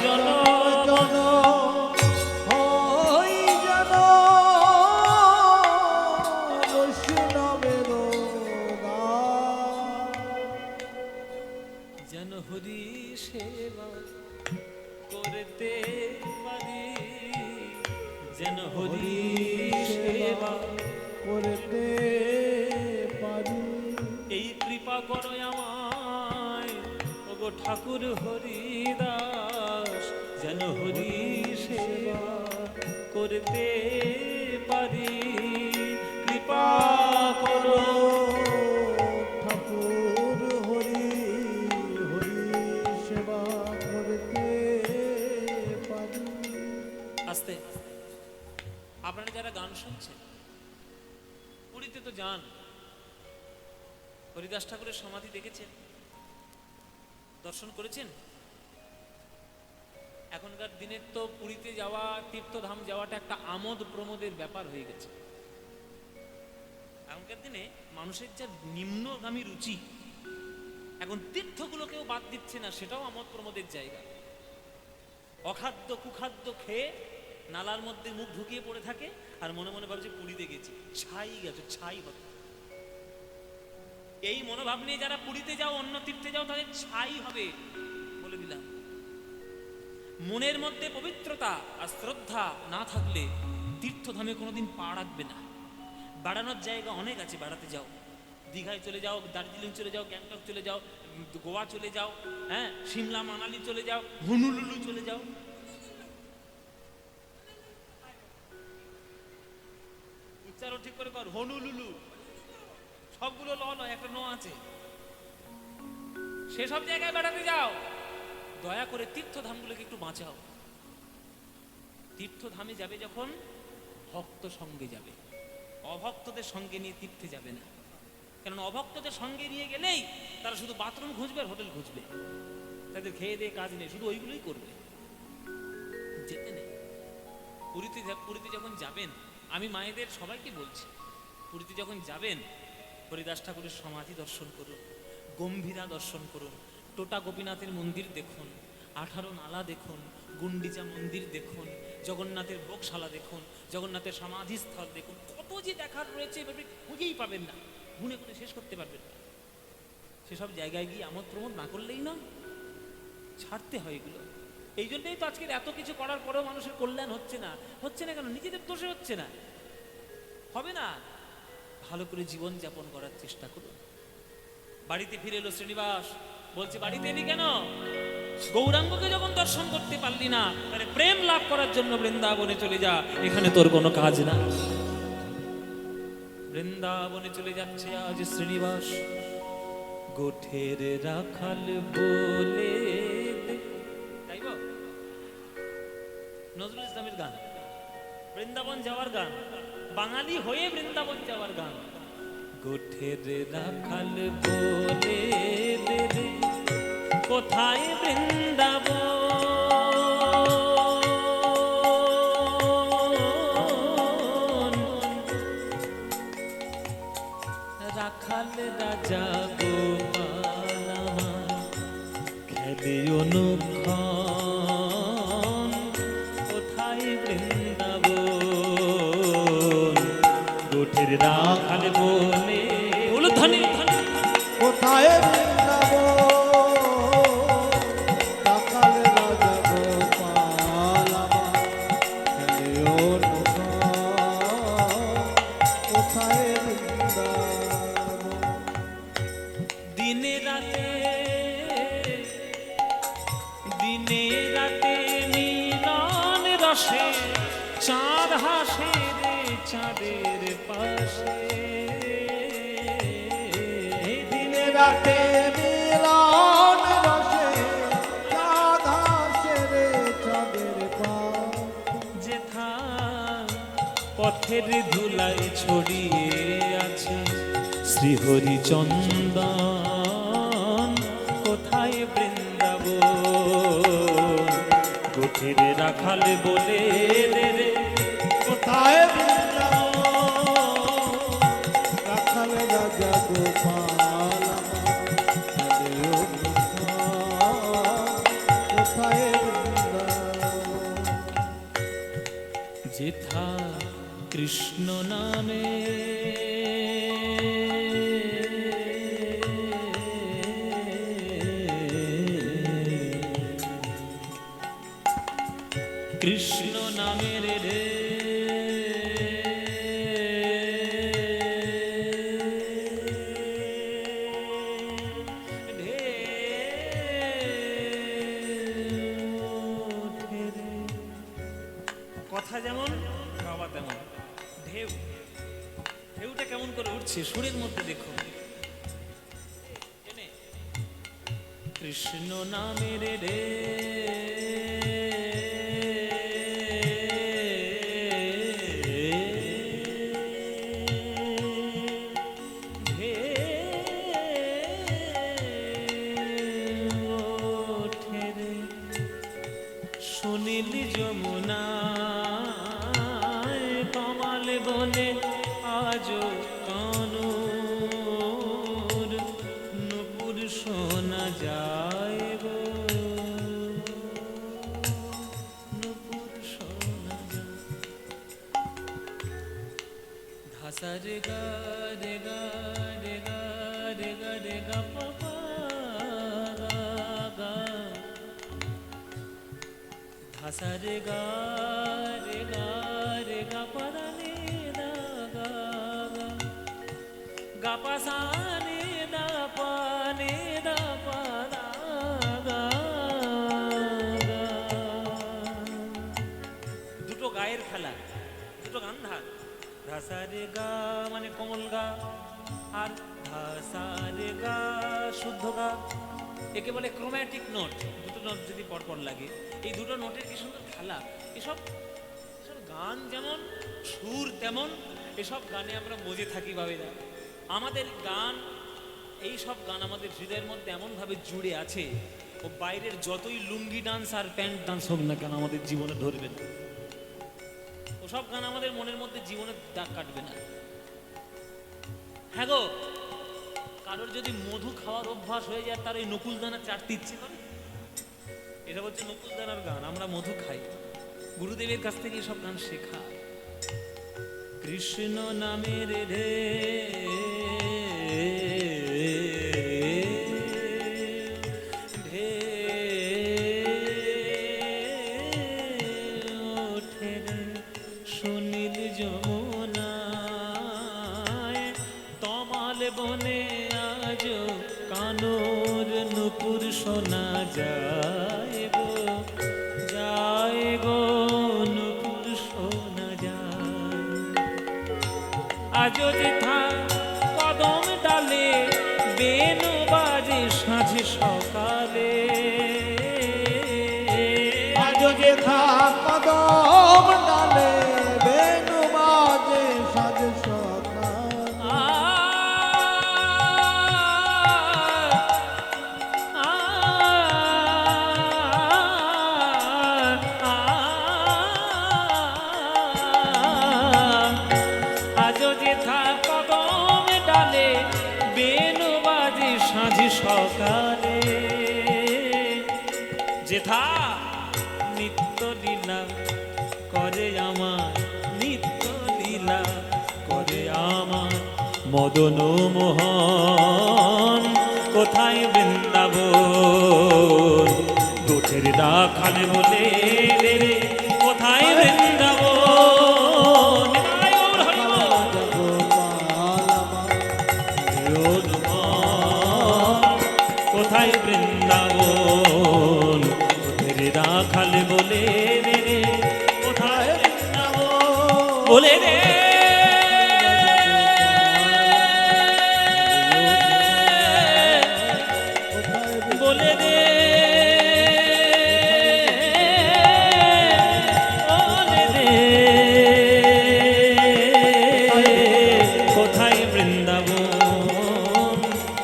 S2: জন
S3: জন হই যেন বৈষ্ণবের দাস।
S2: যেন হরি সেবা করতে পারি, যেন হরি সেবা
S3: করতে পারি।
S2: এই কৃপা করো আমায় ওগো ঠাকুর হরিদাস, যেন হরি সেবা করতে পারি, কৃপা করো।
S3: ঠাকুর হরি হরি সেবা করতে পারি।
S2: আস্তে আপনারা যারা গান শুনছেন, পুরীতে তো যান, হরিদাস ঠাকুরের সমাধি দেখেছেন, দর্শন করেছেন? এখনকার দিনের তো পুরীতে যাওয়া, তীর্থধাম যাওয়াটা একটা আমোদ প্রমোদের ব্যাপার হয়ে গেছে। এখনকার দিনে মানুষের যা নিম্নগামী রুচি, এখন তীর্থগুলোকেও বাদ দিচ্ছে না, সেটাও আমোদ প্রমোদের জায়গা। অখাদ্য কুখাদ্য খেয়ে নালার মধ্যে মুখ ঢুকিয়ে পড়ে থাকে আর মনে মনে ভাবছে পুরীতে গেছি, ছাই গেছে, ছাই হবে। এই মনোভাব নিয়ে যারা পুরীতে যাও, অন্য তীর্থে যাও, তাদের ছাই হবে বলে দিলাম। মনের মধ্যে পবিত্রতা আর শ্রদ্ধা না থাকলে তীর্থধামে কোনোদিন পা রাখবে না। বেড়ানোর জায়গা অনেক আছে, বেড়াতে যাও, দীঘায় চলে যাও, দার্জিলিং চলে যাও, গ্যাংটক চলে যাও, গোয়া চলে যাও, হ্যাঁ, সিমলা মানালি চলে যাও, হুনুলুলু চলে যাও। উচ্চারণ ঠিক করে কর, হনুলুলু, সবগুলো ল নয়, একটা ন আছে। সেসব জায়গায় বেড়াতে যাও, দয়া করে তীর্থধামগুলোকে একটু বাঁচাও। তীর্থধামে যাবে যখন ভক্ত সঙ্গে যাবে, অভক্তদের সঙ্গে নিয়ে তীর্থে যাবে না। কেননা অভক্তদের সঙ্গে নিয়ে গেলেই তারা শুধু বাথরুম খুঁজবে আর হোটেল খুঁজবে, তাদের খেয়ে দিয়ে কাজ নেই, শুধু ওইগুলোই করবে, যেতে নেই। পুরীতে যখন যাবেন, আমি মায়েদের সবাইকে বলছি, পুরীতে যখন যাবেন হরিদাস ঠাকুরের সমাধি দর্শন করুন, গম্ভীরা দর্শন করুন, টোটা গোপীনাথের মন্দির দেখুন, 18 নালা দেখুন, গুন্ডিচা মন্দির দেখুন, জগন্নাথের ভোগশালা দেখুন, জগন্নাথের সমাধিস্থল দেখুন। কত যে দেখার রয়েছে, এভাবে খুঁজেই পাবেন না, গুনে গুনে শেষ করতে পারবেন না। সেসব জায়গায় গিয়ে আমোদ প্রমোদ না করলেই না, ছাড়তে হয় এগুলো। এই জন্যই তো আজকের এত কিছু করার পরেও মানুষের কল্যাণ হচ্ছে না। হচ্ছে না কেন? নিজেদের দোষে হচ্ছে না, হবে না। ভালো করে জীবন যাপন করার চেষ্টা করুন। বাড়িতে ফিরে এলো শ্রীনিবাস, বলছে বাড়িতে এলি কেন? গৌরাঙ্গকে যখন দর্শন করতে পারলি না, তাহলে প্রেম লাভ করার জন্য বৃন্দাবনে চলে যা, এখানে তোর কোনো কাজ না। বৃন্দাবনে চলে যাচ্ছে আজ শ্রীনিবাস, গোঠের রাখাল বলে। তাইব নজরুল ইসলামের গান, বৃন্দাবন যাওয়ার গান, বাঙালি হয়ে বৃন্দাবন যাওয়ার গান। গোঠের রাখাল বলে রে, কোথায় বৃন্দাবন? রাখাল রাজা গোপাল খেলে অনুক্ষণ, কোথায় বৃন্দাবন? গোঠের রাখাল বলে উলুধ্বনি,
S3: কোথায় বৃন্দাবন? রাখাল রাজা গোপাল আমার খেলে অনুক্ষণ, কোথায় বৃন্দাবন?
S2: দিনে রাতে মিলন রসে, চাঁদ হাসে রে চাঁদের পাশে।
S3: দিনে রাতে মিলন রসে, চাঁদ হাসে রে চাঁদের পাশে।
S2: যেথা পথের ধুলাই ছড়িয়ে আছে শ্রীহরিচন্দন, কোথায় বৃন্দাবন? গোঠের রাখাল বলে রে,
S3: কোথায়
S2: যেথা কৃষ্ণ নামে কৃষ্ণ নামের রে কথা যেমন গাওয়া তেমন। ঢেউ, ঢেউটা কেমন করে উঠছে সুরের মধ্যে দেখো। কৃষ্ণ নামের রে সুনীল যমুনা কমাল বনে আজ কানুর নুপুর শোনা যায় গো, নুপুর শোনা যায়। ধাসা রে গা রে গা রে গা রে গা রে গা পাপা গা, ধাসা রে গা রে গা রে গা পাদা নে দা গা গা পা সা নে দা পা নে দা পা দা গা গা। দুটো গায়ের খেলা, দুটো গান ধার। ধাসা রে গা মানে কোমল গা, আর ধাসা রে গা শুদ্ধ গা। একে বলে ক্রোম্যাটিক নোট। দুটো নোট যদি পরপর লাগে, এই দুটো নোটের কি সুন্দর খেলা। এসব গান যেমন সুর তেমন, এসব গানে আমরা মজে থাকি ভাবেরা। আমাদের গান, এই সব গান আমাদের হৃদয়ের মধ্যে এমনভাবে জুড়ে আছে, ও বাইরের যতই লুঙ্গি ডান্স আর প্যান্ট ডান্স হোক না কেন আমাদের জীবনে ধরবে না। ওসব গান আমাদের মনের মধ্যে জীবনের দাগ কাটবে না। হ্যাঁ গো, কারোর যদি মধু খাওয়ার অভ্যাস হয়ে যায়, তার ওই নকুলদানা চাটতে ইচ্ছে করে। এটা হচ্ছে নকুলদানার গান। আমরা মধু খাই, গুরুদেবের কাছ থেকে সব গান শেখা। কৃষ্ণ নামের রে ওঠে রে সুনীল যমুনায় তমাল বনে আজ কানোর নুপুর শোনা যায় গো, যায় গো নুপুর শোনা যায়। আজ যেথা কদম ডালে বেনু বাজে সাঁঝে সকালে,
S3: আজ যেথা কদম ডালে বেনু বাজে সাজ সকালে।
S2: আজো যেথা কদম ডালে বেনু বাজে সাঁঝ সকালে, যেথা নিত্য লীলা করে আমার, নিত্য লীলা করে আমার মদন মোহন। কোথায় বৃন্দাবন দুধের দাখানে বলে রে, কোথায় বৃন্দাবন। কোথায় বৃন্দাবন দুধের দাখালে বলে রে, কোথায় বৃন্দাবন বলে রে। বলে রে, বলে রে, কোথায় বৃন্দাবন,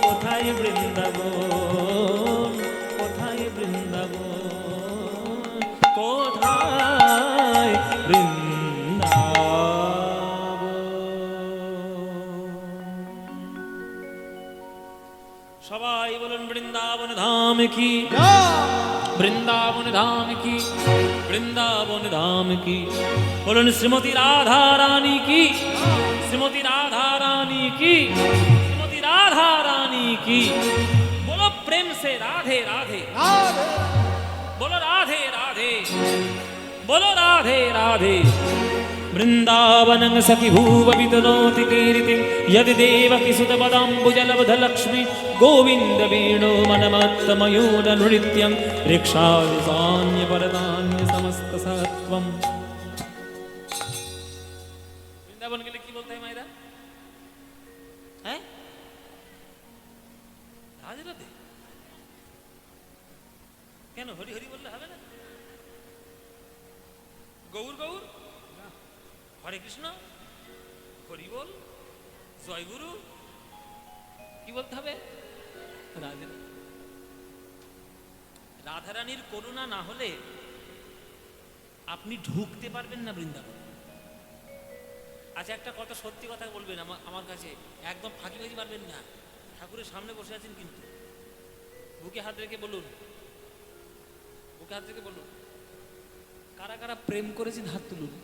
S2: কোথায় বৃন্দাবন, কোথায় বৃন্দাবন, কোথায় বৃন্দাবন। সবাই বলুন বৃন্দাবন ধাম কি, বৃন্দাবন ধাম কি। বৃন্দাবন ধাম কি, বলুন শ্রীমতী রাধা রানী কি, শ্রীমতী রাধা রানী কি, শ্রীমতী রাধা রানী কি। বলো প্রেম সে রাধে রাধে,
S3: রাধে
S2: বলো রাধে রাধে, বলো রাধে রাধে। বৃন্দাবনং সখি ভুব বিতনोति कीर्तिं यदि देवकी सुतपदाम्बुजलब्ध लक्ष्मी गोविन्द वेणो मनमत्तमयूर नृत्यं ऋक्षादि सान्य परदान्य समस्त सत्वम। বৃন্দাবন গেলে কি বলতে হয় মায়েরা? হ্যাঁ, রাধে রাধে কেন? হরি হরি বললে হবে না? গৌর গৌর, হরে কৃষ্ণ, হরি বল, জয় গুরু, কি বলতে হবে? রাধে রাধে। রাধারানীর করুণা না হলে আপনি ঢুকতে পারবেন না বৃন্দাবন। আচ্ছা একটা কথা, সত্যি কথা বলবেন আমার কাছে, একদম ফাঁকিবাজি মারবেন না। ঠাকুরের সামনে বসে আছেন কিন্তু, বুকে হাত রেখে বলুন, বুকে হাত রেখে বলুন, কারা কারা প্রেম করেছেন হাত তুলুন।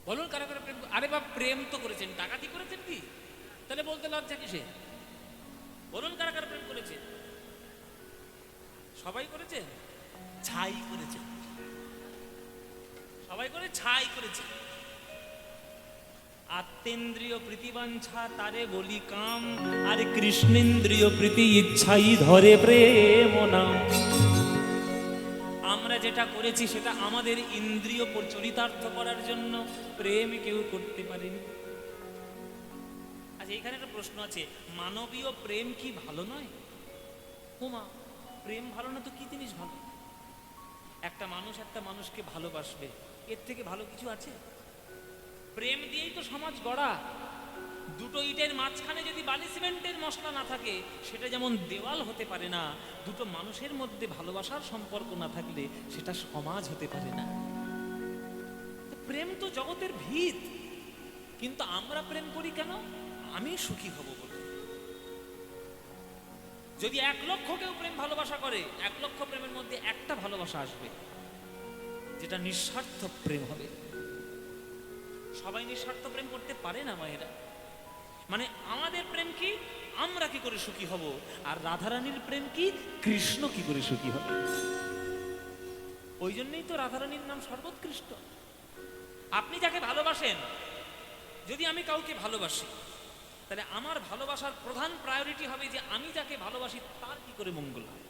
S2: বলুন কারা কারা প্রেম। আরে বাপ, প্রেম তো করেছেন, ডাকাতি করেছেন কি? তাহলে বলতে লজ্জা কিসে? বলুন কারা কারা প্রেম করেছেন? সবাই করেছেন? ছাই করেছেন, সবাই করে ছাই করেছে। আত্মেন্দ্রিয় প্রীতিবাঞ্ছা তারে বলি কাম, আর কৃষ্ণেন্দ্রিয় প্রীতি ইচ্ছাই ধরে প্রেম নাম। আমরা যেটা করেছি সেটা আমাদের ইন্দ্রিয় চরিতার্থ করার জন্য, প্রেম কেউ করতে পারেনি। আচ্ছা এখানে একটা প্রশ্ন আছে, মানবীয় প্রেম কি ভালো নয়? ওমা, প্রেম ভালো না তো কি জিনিস ভালো? একটা মানুষ একটা মানুষকে ভালোবাসবে, এর থেকে ভালো কিছু আছে? প্রেম দিয়েই তো সমাজ গড়া। দুটো ইটের মাঝখানে যদি বালি সিমেন্টের মশলা না থাকে, সেটা যেমন দেওয়াল হতে পারে না, দুটো মানুষের মধ্যে ভালোবাসার সম্পর্ক না থাকলে সেটা সমাজ হতে পারে না। প্রেম তো জগতের ভিত, কিন্তু আমরা প্রেম করি কেন? আমি সুখী হব বলে। যদি 1 লক্ষ কেউ প্রেম ভালোবাসা করে, 1 লক্ষ প্রেমের মধ্যে একটা ভালোবাসা আসবে যেটা নিঃস্বার্থ প্রেম হবে। সবাই নিঃস্বার্থ প্রেম করতে পারে না মায়েরা। মানে আমাদের প্রেম কি, আমরা কি করে সুখী হব, আর রাধারানীর প্রেম কি, কৃষ্ণ কি করে সুখী হবে। ওই জন্যই তো রাধারানীর নাম সর্বোৎকৃষ্ট। আপনি যাকে ভালোবাসেন, যদি আমি কাউকে ভালোবাসি, তাহলে আমার ভালোবাসার প্রধান প্রায়োরিটি হবে যে আমি যাকে ভালোবাসি তার কি করে মঙ্গল হয়।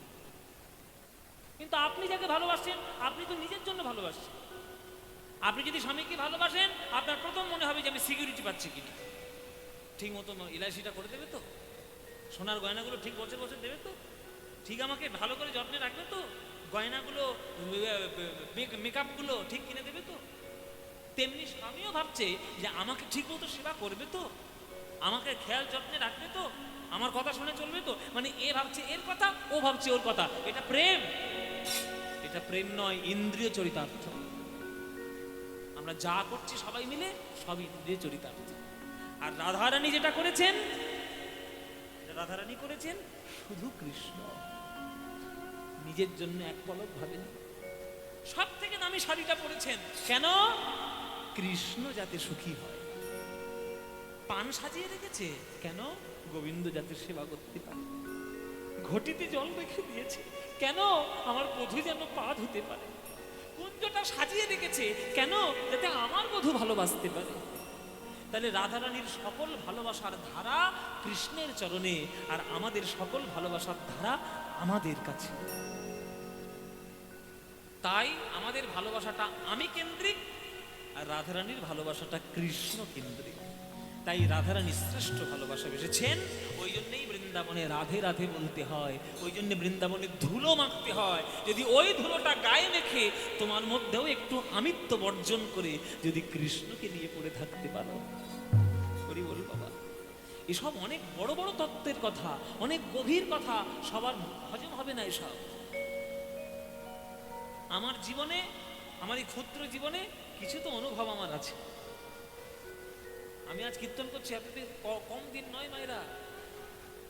S2: কিন্তু আপনি যাকে ভালোবাসেন, আপনি তো নিজের জন্য ভালোবাসছেন। আপনি যদি স্বামীকে ভালোবাসেন, আপনার প্রথম মনে হবে যে আমি সিকিউরিটি পাচ্ছি কিনা, ঠিক মতো এলআইসিটা করে দেবে তো, সোনার গয়নাগুলো ঠিক বছর বছর দেবে তো, ঠিক আমাকে ভালো করে যত্নে রাখবে তো, গয়নাগুলো মেকআপগুলো ঠিক কিনে দেবে তো। তেমনি স্বামীও ভাবছে যে আমাকে ঠিক মতো সেবা করবে তো, আমাকে খেয়াল যত্নে রাখবে তো, আমার কথা শুনে চলবে তো। মানে এ ভাবছে এর কথা, ও ভাবছে ওর কথা। এটা প্রেম? এটা প্রেম নয়, ইন্দ্রিয় চরিতার্থ। আমরা যা করছি সবাই মিলে সব ইন্দ্রিয় চরিতার্থ। আর রাধারানী যেটা করেছেন, রাধারানী করেছেন শুধু কৃষ্ণ, নিজের জন্য এক পলক ভাবেন। সব থেকে দামি শাড়িটা পরেছেন কেন? কৃষ্ণ যাতে সুখী হয়। পান সাজিয়ে রেখেছে কেন? গোবিন্দ যাতে সেবা করতে পারে। ঘটিতে জল রেখে দিয়েছে কেন? আমার বধূ যেন পা ধুতে পারে। কুঞ্জটা সাজিয়ে রেখেছে কেন? যাতে আমার বধূ ভালোবাসতে পারে। তাহলে রাধারানীর সকল ভালোবাসার ধারা কৃষ্ণের চরণে, আর আমাদের সকল ভালোবাসার ধারা আমাদের কাছে। তাই আমাদের ভালোবাসাটা আমি কেন্দ্রিক, আর রাধারানীর ভালোবাসাটা কৃষ্ণ কেন্দ্রিক। তাই রাধারানী শ্রেষ্ঠ ভালোবাসা বেসেছেন। ওই জন্যই বৃন্দাবনে রাধে রাধে বলতে হয়, ওই জন্য বৃন্দাবনে ধুলো মাখতে হয়। যদি ওই ধুলোটা গায়ে মেখে তোমার মধ্যেও একটু আমিত্ব বর্জন করে যদি কৃষ্ণকে নিয়ে পড়ে থাকতে পারো, করি বল বাবা। এসব অনেক বড় বড় তত্ত্বের কথা, অনেক গভীর কথা, সবার হজম হবে না এসব। আমার জীবনে, আমার এই ক্ষুদ্র জীবনে কিছু তো অনুভব আমার আছে। আমি আজ কীর্তন করছি, আপনাদের কম দিন নয় মায়েরা,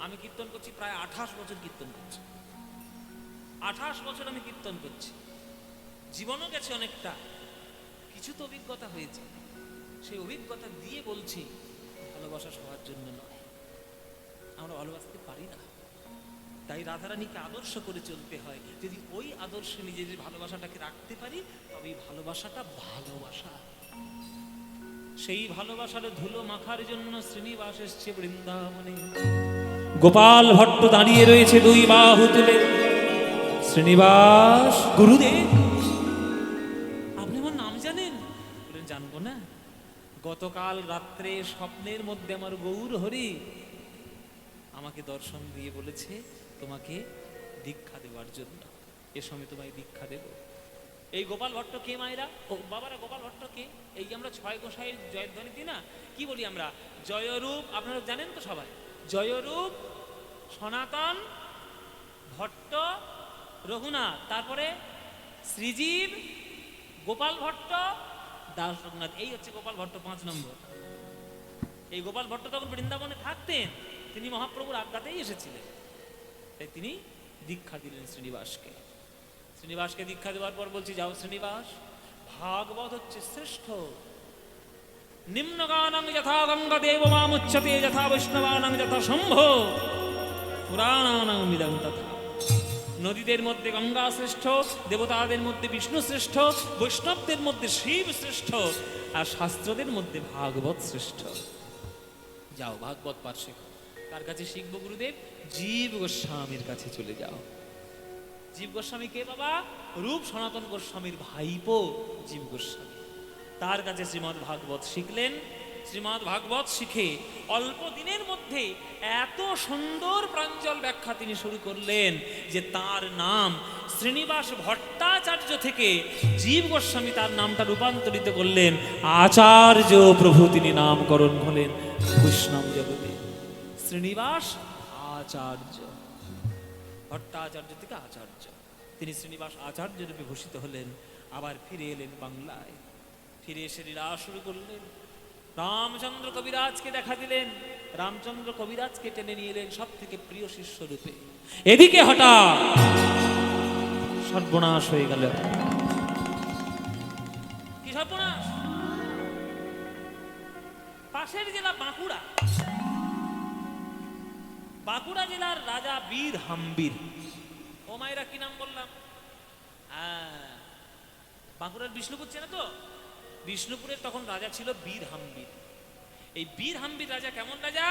S2: আমি কীর্তন করছি প্রায় 28 বছর কীর্তন করছি, 28 বছর আমি কীর্তন করছি। জীবনও গেছে অনেকটা, কিছু তো অভিজ্ঞতা হয়েছে। সেই অভিজ্ঞতা দিয়ে বলছি, ভালোবাসা সবার জন্য নয়, আমরা ভালোবাসতে পারি না। তাই রাধারানীকে আদর্শ করে চলতে হয়। যদি ওই আদর্শে নিজেদের ভালোবাসাটাকে রাখতে পারি, তবে এই ভালোবাসাটা ভালোবাসা। সেই ভালোবাসার ধুলো মাখার জন্য শ্রীনিবাস এসছে বৃন্দাবনে। গোপাল ভট্ট দাঁড়িয়ে রয়েছে দুই বাহু তুলে। শ্রীনিবাস, গুরুদেব আপনি আমার নাম জানেন? বলেন, জানবো না? গতকাল রাত্রে স্বপ্নের মধ্যে আমার গৌর হরি আমাকে দর্শন দিয়ে বলেছে তোমাকে দীক্ষা দেওয়ার জন্য, এ সময় তোমায় দীক্ষা দেব। এই গোপাল ভট্ট কে মায়েরা? ও বাবারা, গোপাল ভট্ট কে? এই যে আমরা ছয় গোসাইয়ের জয়ধ্বনি দিই না, কি বলি আমরা? জয়রূপ, আপনারা জানেন তো সবাই, জয়রূপ, সনাতন, ভট্ট, রঘুনাথ, তারপরে শ্রীজীব, গোপাল ভট্ট, দাস রঘুনাথ। এই হচ্ছে গোপাল ভট্ট 5 নম্বর। এই গোপাল ভট্ট তখন বৃন্দাবনে থাকতেন, তিনি মহাপ্রভুর আজ্ঞাতেই এসেছিলেন। তাই তিনি দীক্ষা দিলেন শ্রীনিবাসকে। শ্রীনিবাসকে দীক্ষা দেওয়ার পর বলছি, যাও শ্রীনিবাস, ভাগবত হচ্ছে শ্রেষ্ঠ। নিম্নগানং যথা গঙ্গা দেবমামুচ্যতে যথা বৈষ্ণবানং যথা শম্ভ পুরাণানাং মিদং তথা। নদীদের মধ্যে গঙ্গা শ্রেষ্ঠ, দেবতাদের মধ্যে বিষ্ণু শ্রেষ্ঠ, বৈষ্ণবদের মধ্যে শিব শ্রেষ্ঠ, আর শাস্ত্রদের মধ্যে ভাগবত শ্রেষ্ঠ। যাও ভাগবত পাঠ শেখো। কার কাছে শিখবো গুরুদেব? জীব গোস্বামীর কাছে চলে যাও। জীব গোস্বামী কে বাবা? রূপ সনাতন গোস্বামীর ভাইপো জীব গোস্বামী। তার কাছে শ্রীমদ্ ভাগবত শিখলেন। শ্রীমদ্ ভাগবত শিখে অল্প দিনের মধ্যে এত সুন্দর প্রাঞ্জল ব্যাখ্যা তিনি শুরু করলেন যে তার নাম শ্রীনিবাস ভট্টাচার্য থেকে জীব গোস্বামী তার নামটা রূপান্তরিত করলেন আচার্য প্রভু, তিনি নামকরণ হলেন বৈষ্ণব জগতে শ্রীনিবাস আচার্য। ভট্টাচার্য থেকে আচার্য, তিনি শ্রীনিবাস আচার্য রূপে ভূষিত হলেন। আবার ফিরে এলেন বাংলায়, ফিরে এসে লীলা শুরু করলেন। রামচন্দ্র কবিরাজকে দেখা দিলেন, রামচন্দ্র কবিরাজকে টেনে নিয়ে এলেন সব থেকে প্রিয় শিষ্য রূপে। এদিকে হঠাৎ সর্বনাশ হয়ে গেল। কি সর্বনাশ? পাশের জেলা বাঁকুড়া, বাঁকুড়া জেলার রাজা বীর হাম্বির। ও মায়েরা, কি নাম বললাম? বাঁকুড়ার বিষ্ণুপুর চেনে তো? বিষ্ণুপুরের তখন রাজা ছিল বীর হাম্বির। এই বীর হাম্বির রাজা কেমন রাজা?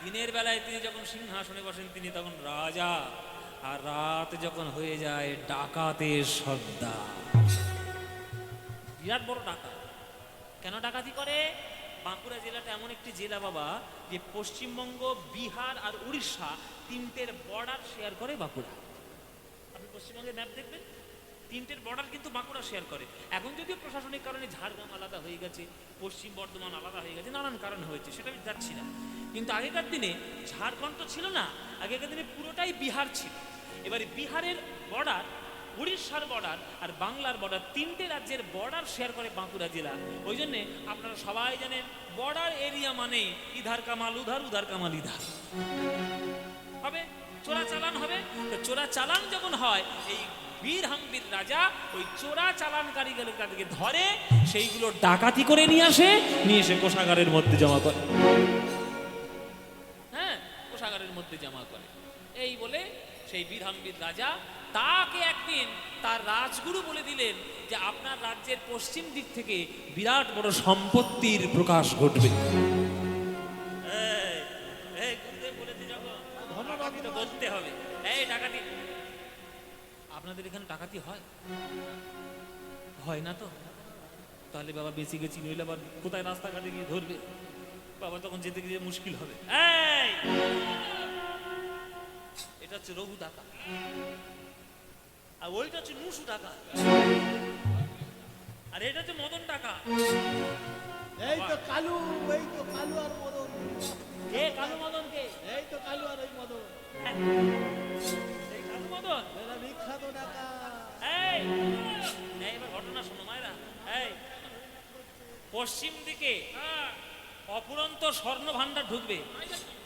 S2: দিনের বেলায় তিনি যখন সিংহাসনে বসেন তিনি তখন রাজা, আর রাত যখন হয়ে যায় ডাকাতের সর্দার। বিরাট বড় ডাকাত। কেন ডাকাতি করে? বাঁকুড়া জেলাটা এমন একটি জেলা বাবা, যে পশ্চিমবঙ্গ, বিহার আর উড়িষ্যা তিনটের বর্ডার শেয়ার করে বাঁকুড়া। আপনি পশ্চিমবঙ্গের ম্যাপ দেখবেন, তিনটের বর্ডার কিন্তু বাঁকুড়া শেয়ার করে। এখন যদিও প্রশাসনিক কারণে ঝাড়গ্রাম আলাদা হয়ে গেছে, পশ্চিম বর্ধমান আলাদা হয়ে গেছে, নানান কারণ হয়েছে, সেটা আমি যাচ্ছি না। কিন্তু আগেকার দিনে ঝাড়খণ্ড তো ছিল না, আগেকার দিনে পুরোটাই বিহার ছিল। এবারে বিহারের বর্ডার, উড়িষ্যার বর্ডার আর বাংলার বর্ডার, তিনটে রাজ্যের বর্ডার শেয়ার করে বাঁকুড়া জেলা। ওই জন্যে আপনারা সবাই জানেন বর্ডার এরিয়া মানে ইধার কামাল উধার, উধার কামাল ইধার হবে, চোরা চালান হবে। তো চোরা চালান যখন হয়, এই বীর হাম্বির রাজা ওই চোরা চালানকারীগুলো তাদেরকে ধরে, সেইগুলো ডাকাতি করে নিয়ে এসে কোষাগারের মধ্যে জমা করে। হ্যাঁ, কোষাগারের মধ্যে জমা করে। এই বলে সেই বীর হাম্বির রাজা, তাকে একদিন তার রাজগুরু বলে দিলেন যে আপনার রাজ্যের পশ্চিম দিক থেকে বিরাট বড় সম্পত্তির প্রকাশ ঘটবে। বলতে হবে এই ডাকাতি। আপনাদের এখানে ডাকাতি হয়? হয় না তো? তাহলে বাবা বেঁচে গেছি, নইলে আবার কোথায় রাস্তাঘাটে গিয়ে ধরবে বাবা, তখন যেতে গিয়ে মুশকিল হবে। এটা হচ্ছে রঘু ডাকা, আর ওইটা হচ্ছে নুসু টাকা, আর এটা হচ্ছে মদন টাকা।
S3: এই তো কালু, এই তো কালু আর মদন।
S2: কে কালু মদন? কে?
S3: এই তো কালু আর এই মদন।
S2: এই কালু মদন
S3: এরা বিখ্যাত টাকা।
S2: এই এবার ঘটনা শোনো মায়েরা। এই পশ্চিম দিকে অপুরন্ত স্বর্ণ ভান্ডার ঢুকবে,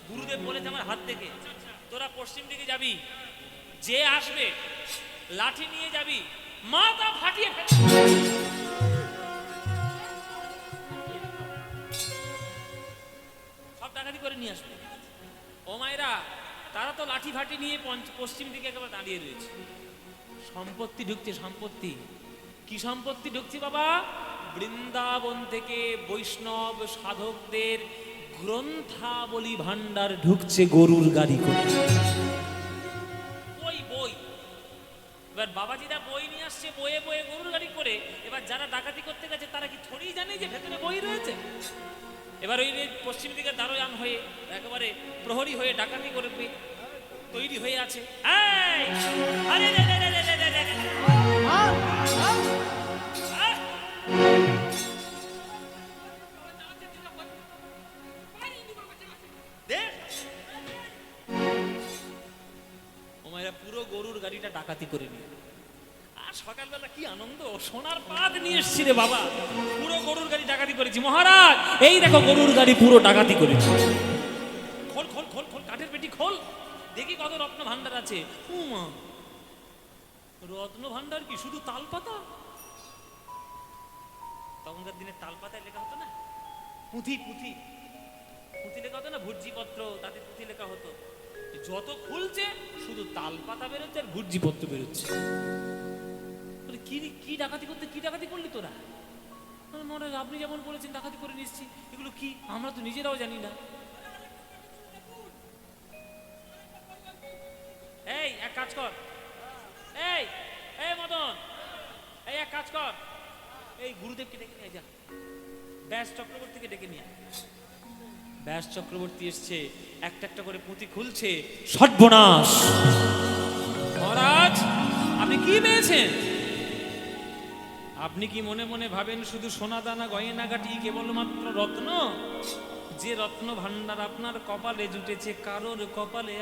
S2: গুরুদেব বলেছে আমার হাত থেকে, তোরা পশ্চিম দিকে যাবি, যে আসবে লাঠি নিয়ে যাবি, মাথা ফাটিয়ে ফেল। সব ডাকাতি করে নিয়ে আসবে। ও মায়েরা, তারা তো লাঠি ফাটি নিয়ে পশ্চিম দিকে একেবারে দাঁড়িয়ে রয়েছে। সম্পত্তি ঢুকছে, সম্পত্তি। কি সম্পত্তি ঢুকছে বাবা? বৃন্দাবন থেকে বৈষ্ণব সাধকদের গ্রন্থাবলী ভান্ডার ঢুকছে গরুর গাড়ি করে। বই বই, এবার বাবাজিরা বই নিয়ে আসছে, বয়ে বয়ে গরুর গাড়ি করে। এবার যারা ডাকাতি করতে গেছে তারা কি থোড়ি জানে যে ভেতরে বই রয়েছে? এবার ওই পশ্চিম দিকে দারোয়ান হয়ে একেবারে প্রহরী হয়ে ডাকাতি করবে তৈরি হয়ে আছে। এই, আরে রে রে রে রে রে রে রে। আহ! দেখ, ও মায়েরা পুরো গরুর গাড়িটা ডাকাতি করে নিয়ে, আর সকালবেলা কি আনন্দ, সোনার পাত নিয়ে এসছি রে বাবা, পুরো গরুর গাড়ি ডাকাতি করেছি মহারাজ। এই দেখো গরুর গাড়ি পুরো ডাকাতি করেছি। খোল খোল খোল খোল, কাঠের পেটি খোল, দেখি কত রত্ন ভান্ডার আছে। উমা, রত্ন ভান্ডার কি শুধু তালপাতা? তখনকার দিনে তালপাতায় লেখা হতো না, পুঁথি পুঁথি পুঁথি লেখা হতো না, ভুর্জিপত্র, তাতে পুঁথি লেখা হতো। যত খুলছে শুধু তালপাতা বেরোচ্ছে আর ভুর্জিপত্র বেরোচ্ছে। কি কি ডাকাতি করতে, কি ডাকাতি করলি তোরা? মহারাজ আপনি যেমন বলেছেন ডাকাতি করে নিচ্ছি, এগুলো কি আমরা তো নিজেরাও জানি না। এই এক কাজ কর, এই এই মদন, এই এক কাজ কর, এই গুরুদেবকে ডেকে নিয়ে যা, ব্যাস চক্রবর্তীকে ডেকে নিয়ে। ব্যাস চক্রবর্তী এসছে, একটা একটা করে পুঁথি খুলছে। সর্বনাশ! মহারাজ আপনি কি পেয়েছেন? আপনি কি মনে মনে ভাবেন শুধু সোনা দানা গয়নাগাটি কেবলমাত্র রত্ন? যে রত্ন ভান্ডার আপনার কপালে জুটেছে, কারোর কপালে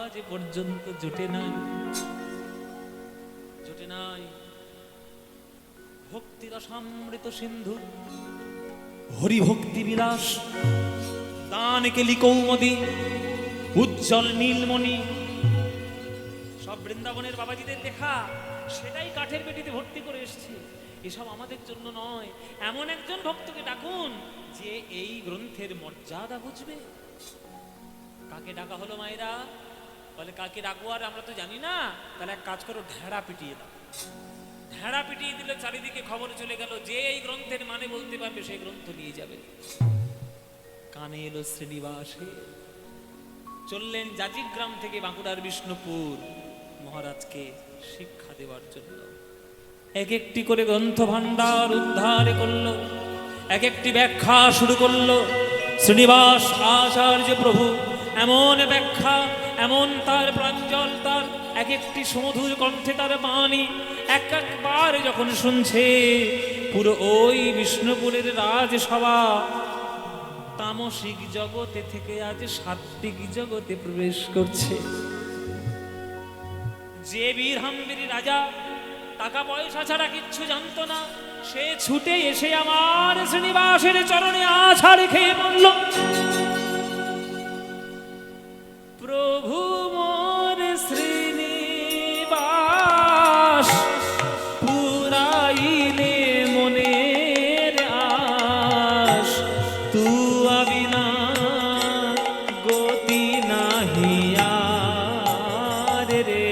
S2: আজ পর্যন্ত জুটে নাই, জুটে নাই। ভক্তির অসামৃত সিন্ধু, হরি ভক্তি বিলাস, দান কেলি কৌমদি, উজ্জ্বল নীলমণি, সব বৃন্দাবনের বাবাজিদের লেখা, সেটাই কাঠের পেটিতে ভর্তি করে এসছে। এসব আমাদের জন্য নয়, এমন একজন ভক্তকে ডাকুন যে এই গ্রন্থের মর্যাদা বুঝবে। কাকে ডাকা হলো মায়েরা? বলে কাকে ডাকবো আর আমরা তো জানি না। তাহলে এক কাজ করো, ঢেড়া পিটিয়ে দাও। ঢেড়া পিটিয়ে দিলে চারিদিকে খবর চলে গেল, যে এই গ্রন্থের মানে বলতে পারবে সেই গ্রন্থ নিয়ে যাবে। কানে এলো শ্রীনিবাসে, চললেন জাজিগ্রাম থেকে বাঁকুড়ার বিষ্ণুপুর মহারাজকে শিক্ষা দেওয়ার জন্য। এক একটি করে গ্রন্থ ভান্ডার উদ্ধার করলো, এক একটি ব্যাখ্যা শুরু করলো। শ্রীনিবাস আচার্য প্রভু এমন ব্যাখ্যা, এমন তার প্রাঞ্জল, তার এক একটি সুমধুর কণ্ঠে তার বাণী এক একবার যখন শুনছে, পুরো ওই বিষ্ণুপুরের রাজসভা তামসিক জগতে থেকে আজ সাত্বিক জগতে প্রবেশ করছে। যে বীরহাম্বীর রাজা টাকা পয়সা ছাড়া কিচ্ছু জানতো না, সে ছুটে এসে আমার শ্রীনিবাসের চরণে আছাড় খেয়ে বলল, প্রভু মোর শ্রীনিবাস, পুরাইলে মনের আশ, তু আবিনা গতি নাহি আর রে।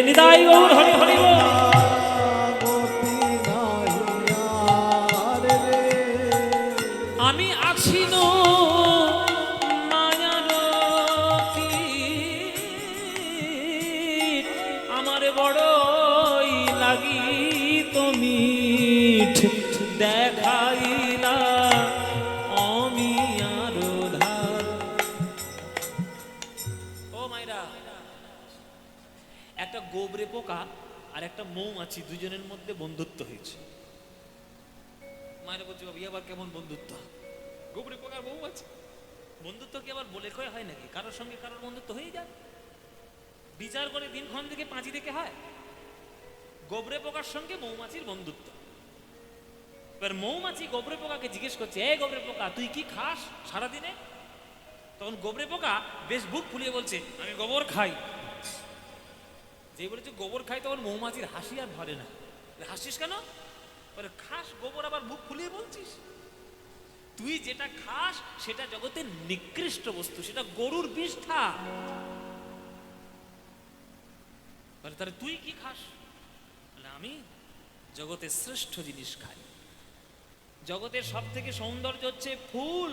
S2: নিতাই গৌর হরি হরি বল। আমি আছি নো মায়ার কীট, আমার বড়ই লাগি তুমি দেখাইলা আমি আরো ধার। ও মাইরা, একটা গোবরে পোকা আর একটা মৌমাছি, দুজনের মধ্যে বন্ধুত্ব হয়েছে। মায়েরা বলছে, বাবা আবার কেমন বন্ধুত্ব? গোবরে পোকার মৌমাছি বন্ধুত্ব কি আবার বলে কয়ে হয় নাকি? কারোর সঙ্গে কারোর বন্ধুত্ব হয়ে যায়, বিচার করে দিনক্ষণ থেকে পাঁচি দেখে হয়। গোবরে পোকার সঙ্গে মৌমাছির বন্ধুত্ব। এবার মৌমাছি গোবরে পোকাকে জিজ্ঞেস করছে, এই গোবরে পোকা, তুই কি খাস সারাদিনে? তখন গোবরে পোকা বেশ বুক ফুলিয়ে বলছে, আমি গোবর খাই। যে বলেছে গোবর খাই, তখন মৌমাছির হাসি আর ধরে না। হাসিস কেন? বলে খাস গোবর, আবার বুক ফুলিয়ে বলছিস? তুই যেটা খাস সেটা জগতের নিকৃষ্ট বস্তু, সেটা গরুর বিষ্ঠা। বলে তাহলে তুই কি খাস? বলে আমি জগতের শ্রেষ্ঠ জিনিস খাই। জগতের সব থেকে সৌন্দর্য হচ্ছে ফুল।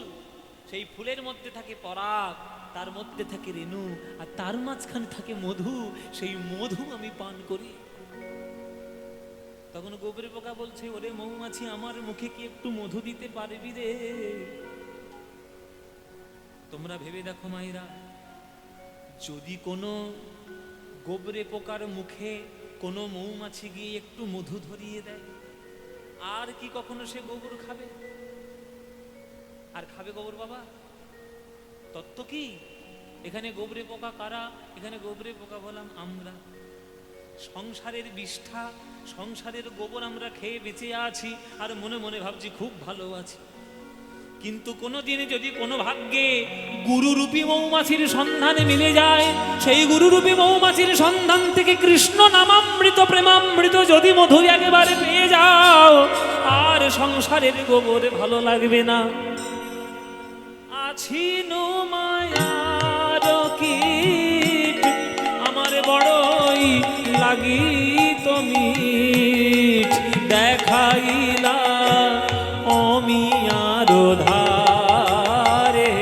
S2: সেই ফুলের মধ্যে থাকে পরাগ, তার মধ্যে থাকে রেণু, আর তার মাঝখানে থাকে মধু। সেই মধু আমি পান করি। তখন গোবরে পোকা বলছে, ওরে মৌমাছি, আমার মুখে কি একটু মধু দিতে পারবি রে? তোমরা ভেবে দেখো মায়েরা, যদি কোনো গোবরে পোকার মুখে কোনো মৌমাছি গিয়ে একটু মধু ধরিয়ে দেয়, আর কি কখনো সে গোবর খাবে? আর খাবে গোবর বাবা? তত্ত্ব কি? এখানে গোবরে পোকা কারা? এখানে গোবরে পোকা বললাম আমরা। সংসারের বিষ্ঠা, সংসারের গোবর আমরা খেয়ে বেঁচে আছি, আর মনে মনে ভাবছি খুব ভালো আছি। কিন্তু কোনো দিনে যদি কোনো ভাগ্যে গুরুরূপী মৌমাছির সন্ধানে মিলে যায়, সেই গুরুরূপী মৌমাছির সন্ধান থেকে কৃষ্ণ নামামৃত প্রেমামৃত যদি মধু একেবারে পেয়ে যাও, আর সংসারের গোবরে ভালো লাগবে না। আছি নো মায়ার কীট, আমার বড়ই লাগি তুমি দেখাইলা অমিয়ার ধারে,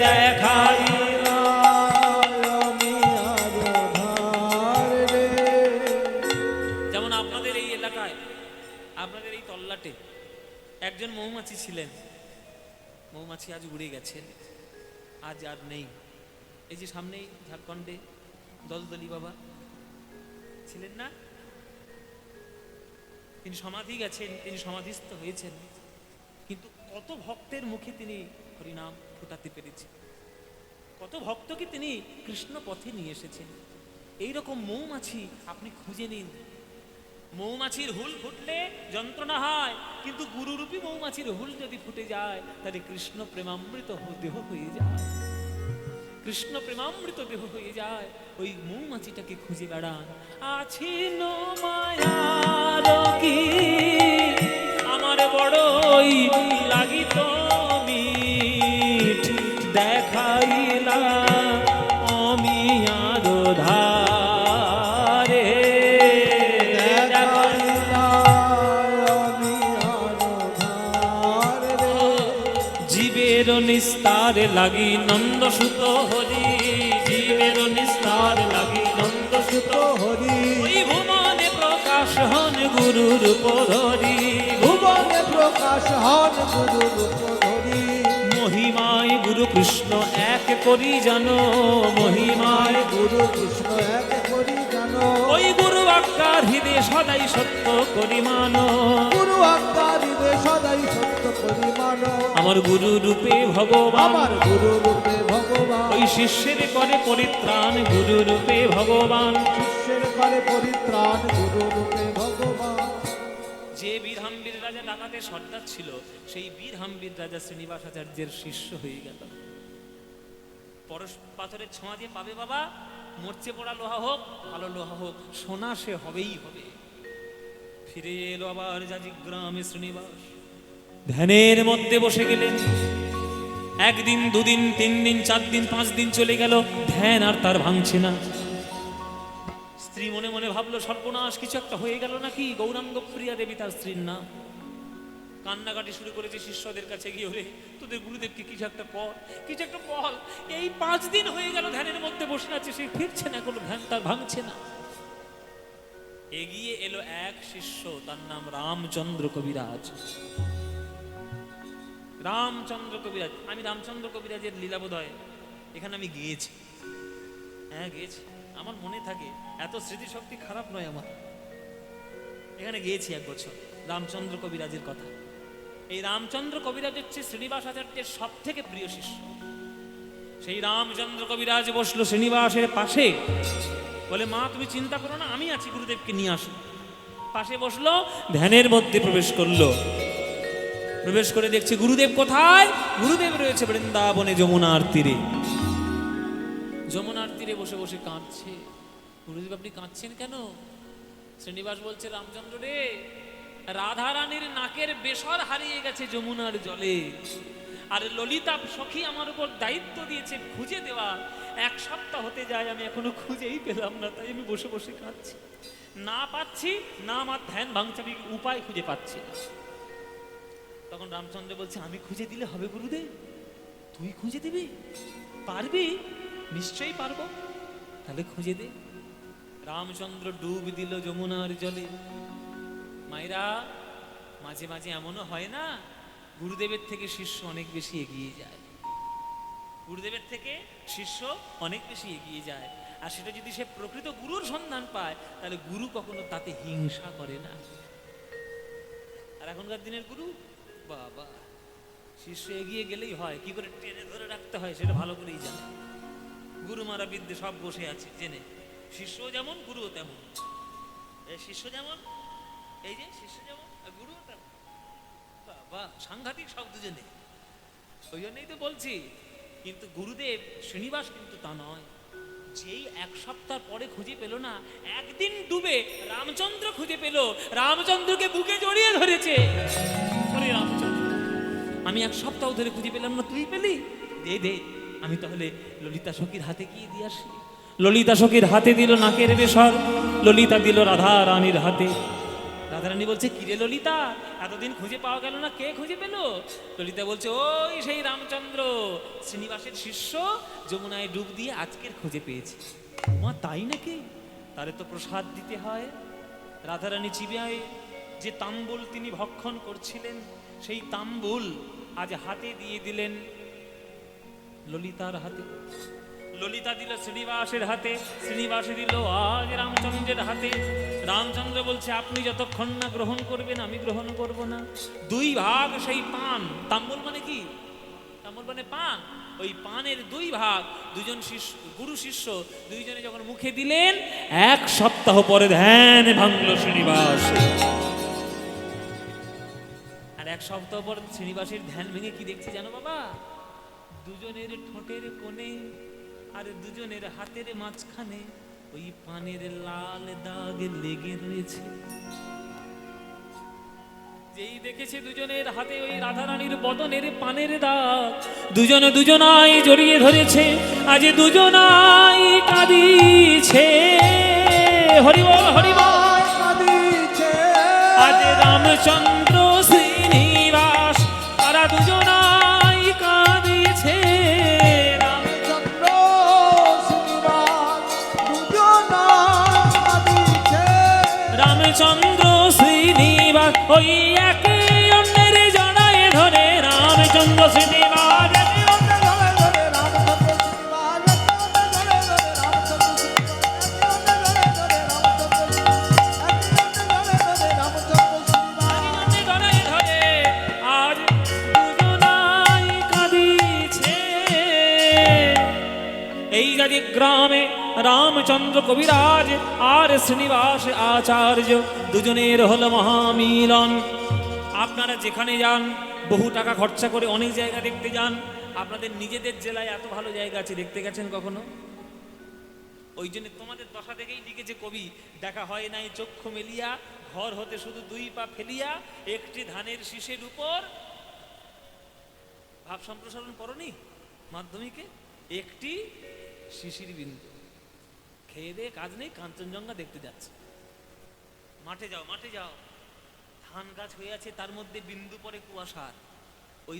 S2: দেখাইলা
S3: অমিয়ার ধারে।
S2: যেমন আপনাদের এই এলাকায়, আপনাদের এই তল্লাটে একজন মৌমাছি ছিলেন। মৌমাছি আজ উড়ে গেছেন, আজ আর নেই। এই যে সামনেই ঝাড়খণ্ডে দলদলি বাবা ছিলেন না, তিনি সমাধি গেছেন, তিনি সমাধিস্থ হয়েছেন, কিন্তু কত ভক্তের মুখে তিনি হরিনাম ফোটাতে পেরেছেন, কত ভক্তকে তিনি কৃষ্ণ পথে নিয়ে এসেছেন। এইরকম মৌমাছি আপনি খুঁজে নিন। মৌমাছির হুল ফুটলে যন্ত্রণা হয়, কিন্তু গুরুরূপী মৌমাছির হুল যদি ফুটে যায়, তাহলে কৃষ্ণ প্রেমামৃত দেহ হয়ে যায়, কৃষ্ণ প্রেমামৃত দেহ হয়ে যায়। ওই মৌমাছিটাকে খুঁজে বেড়ান। আছি নো মায়ার কীট, আমার বড়ই লাগিত মিঠ দেখাইলা অমিয়ার ধারে,
S3: দেখাইলা অমিয়ার ধারে।
S2: জীবের নিস্তার লাগি নন্দসুত হরি, জীবের নিস্তার লাগি নন্দসুত
S3: হরি
S2: ওই ভুবনে প্রকাশ হন গুরু রূপ ধরি,
S3: ভুবনে প্রকাশ হন গুরু রূপ ধরি।
S2: মহিমায় গুরু কৃষ্ণ এক করি জানো, মহিমায়
S3: গুরু কৃষ্ণ এক করি জানো।
S2: ওই গুরু আজ্ঞার হৃদয় সদাই সত্য করি মানো,
S3: গুরু আজ্ঞা হৃদয় সদাই সত্য করি মানো।
S2: আমার গুরু রূপে ভগবান,
S3: আমার গুরু রূপে ভগবান।
S2: ওই শিষ্যের করে পরিত্রাণ গুরু রূপে ভগবান,
S3: শিষ্যের করে পরিত্রাণ গুরু রূপে ভগবান।
S2: যে বীরহাম্বীর রাজা ডাকাতের সর্দার ছিল, সেই বীরহাম্বীর রাজা শ্রীনিবাস আচার্যের শিষ্য হয়ে গেল। পরশ পাথরের ছোঁয়া দিয়ে পাবে বাবা, মরচে পড়া লোহা হোক, ভালো লোহা হোক, সোনা সে হবেই হবে। ফিরে এলো আবার জাজিগ্রামে শ্রীনিবাস, ধ্যানের মধ্যে বসে গেলেন। একদিন, দুদিন, 3 দিন, 4 দিন, 5 দিন চলে গেল, ধ্যান আর তার ভাঙছে না। স্ত্রী মনে মনে ভাবলো, সর্বনাশ, কিছু একটা হয়ে গেল নাকি। গৌরাঙ্গ প্রিয়া দেবী তার স্ত্রীর নাম। কান্নাকাটি শুরু করেছে শিষ্যদের কাছে গিয়ে, ওরে তোদের গুরুদেবকে কিছু একটা কর, কিছু একটা বল। এই 5 দিন হয়ে গেল ধ্যানের মধ্যে বসে আছে, সে ফিরছে না, কোনো ধ্যান তার ভাঙছে না। এগিয়ে এলো এক শিষ্য, তার নাম রামচন্দ্র কবিরাজ। রামচন্দ্র কবিরাজ, আমি রামচন্দ্র কবিরাজের লীলাবোধয় এখানে আমি গিয়েছি, হ্যাঁ গিয়েছি, আমার মনে থাকে, এত স্মৃতিশক্তি খারাপ নয় আমার। এখানে গিয়েছি 1 বছর, রামচন্দ্র কবিরাজের কথা। এই রামচন্দ্র কবিরাজ হচ্ছে শ্রীনিবাস আচার্যের সব থেকে প্রিয় শিষ্য। সেই রামচন্দ্র কবিরাজ বসলো শ্রীনিবাসের পাশে, বলে, মা তুমি চিন্তা করো না, আমি আছি, গুরুদেবকে নিয়ে আসো। পাশে বসলো, ধ্যানের মধ্যে প্রবেশ করলো। প্রবেশ করে দেখছে গুরুদেব কোথায়? গুরুদেব রয়েছে বৃন্দাবনে যমুনার তীরে। যমুনার তীরে বসে বসে কাঁদছে। গুরুদেব আপনি কাঁদছেন কেন? শ্রীনিবাস বলছে, রামচন্দ্র রে, রাধা রানীর নাকের বেসর হারিয়ে গেছে যমুনার জলে, আর ললিতা সখী আমার উপর দায়িত্ব দিয়েছে খুঁজে দেওয়া। 1 সপ্তাহ হতে যায়, আমি এখনো খুঁজেই পেলাম না, তাই আমি বসে বসে কাঁদছি। না পাচ্ছি না, আমার ধ্যান ভাঙছে, আমি উপায় খুঁজে পাচ্ছি না। তখন রামচন্দ্র বলছে, আমি খুঁজে দিলে হবে গুরুদেব? তুই খুঁজে দিবি? পারবি? নিশ্চয়ই পারবো, তাহলে খুঁজে দে। রামচন্দ্র ডুব দিল যমুনার জলে। মায়েরা, মাঝে মাঝে এমনও হয় না, গুরুদেবের থেকে শিষ্য অনেক বেশি এগিয়ে যায়। গুরুদেবের থেকে শিষ্য অনেক বেশি এগিয়ে যায়, আর সেটা যদি সে প্রকৃত গুরুর সন্ধান পায়, তাহলে গুরু কখনো তাতে হিংসা করে না। আর এখনকার দিনের গুরু, বাবা, শিষ্য এগিয়ে গেলেই হয়, কি করে টেনে ধরে রাখতে হয় সেটা ভালো করেই জানে। গুরু মারা বিদ্যে সব বসে আছে জেনে। শিষ্য যেমন গুরুও তেমন। শিষ্য যেমন, এই যে শিষ্য যেমন, গুরুও তেমন। বাবা, সাংঘাতিক সব দুজনে। ওই জন্যই তো বলছি। কিন্তু গুরুদেব শ্রীনিবাস কিন্তু তা নয়। যেই 1 সপ্তাহ পরে খুঁজে পেল না, একদিন ডুবে রামচন্দ্র খুঁজে পেল, রামচন্দ্রকে বুকে জড়িয়ে ধরেছে। ওরে রামচন্দ্র, আমি 1 সপ্তাহ ধরে খুঁজে পেলাম না, তুই পেলি? দে দে, আমি তাহলে ললিতা সখীর হাতে গিয়ে দিয়ে আসি। ললিতা সখীর হাতে দিল নাকের বেসর, ললিতা দিল রাধা রানীর হাতে। রাধা রানী বলছে, কিরে ললিতা, এতদিন খুঁজে পাওয়া গেল না, কে খুঁজে পেল? ললিতা বলছে, ওই সেই রামচন্দ্র, শ্রীনিবাসের শিষ্য, যমুনায় ডুব দিয়ে আজকের খুঁজে পেয়েছে। মা, তাই নাকি? তারে তো প্রসাদ দিতে হয়। রাধা রানী চিবিয়ায় যে তাম্বুল তিনি ভক্ষণ করছিলেন, সেই তাম্বুল আজ হাতে দিয়ে দিলেন ললিতার হাতে। ললিতা দিল শ্রীনিবাসের হাতে, শ্রীনিবাস দিল আজ রামচন্দ্রের হাতে। রামচন্দ্র বলছে, আপনি যতক্ষণ না গ্রহণ করবেন আমি গ্রহণ করব না। 2 ভাগ সেই পান, তাম্বুল মানে কি? তাম্বুল মানে পান। ওই পানের 2 ভাগ দুজন শিষ্য, গুরু শিষ্য দুইজনে যখন মুখে দিলেন, 1 সপ্তাহ পরে ধ্যান ভাঙল শ্রীনিবাস। আর 1 সপ্তাহ পর শ্রীনিবাসের ধ্যান ভেঙে কি দেখছি জানো বাবা? দুজনের ঠোঁটের কোণে আর দুজনের হাতের মাঝখানে ওই পানের লাল দাগ লেগে রয়েছে। যেই দেখেছে দুজনের হাতে ওই রাধা রানীর বদনের পানের দাগ, দুজন দুজনাই জড়িয়ে ধরেছে, আজ দুজনাই কাঁদিছে। হরি বল, হরি বল। আজ রামচন্দ্র শ্রীনিবাস তারা দুজনাই কাঁদিছে। রামচন্দ্র শ্রীনিবাস ওই একে অন্যের জড়ায়ে ধরে, রামচন্দ্র শ্রীনিবাস গ্রামে রামচন্দ্র কবিরাজ আর শ্রীনিবাস আচার্য দুজনের হলো মহামিলন। আপনারা যেখানে যান, বহু টাকা খরচা করে অনেক জায়গা দেখতে যান, আপনাদের নিজেদের জেলায় এত ভালো জায়গা আছে, দেখতে গেছেন কখনো? ওই জন্য তোমাদের দশা দেখেই লিখেছে কবি, দেখা হয় নাই চক্ষু মেলিয়া, ঘর হতে শুধু 2 পা ফেলিয়া, একটি ধানের শীষের উপর। ভাব সম্প্রসারণ করনি মাধ্যমিকে? একটি শিশির বিন্দু। খেয়ে দিয়ে কাজ নেই, কাঞ্চনজঙ্ঘা দেখতে যাচ্ছে। মাঠে যাও, মাঠে যাও, ধান গাছ হয়ে আছে, তার মধ্যে বিন্দু পরে কুয়াশার, ওই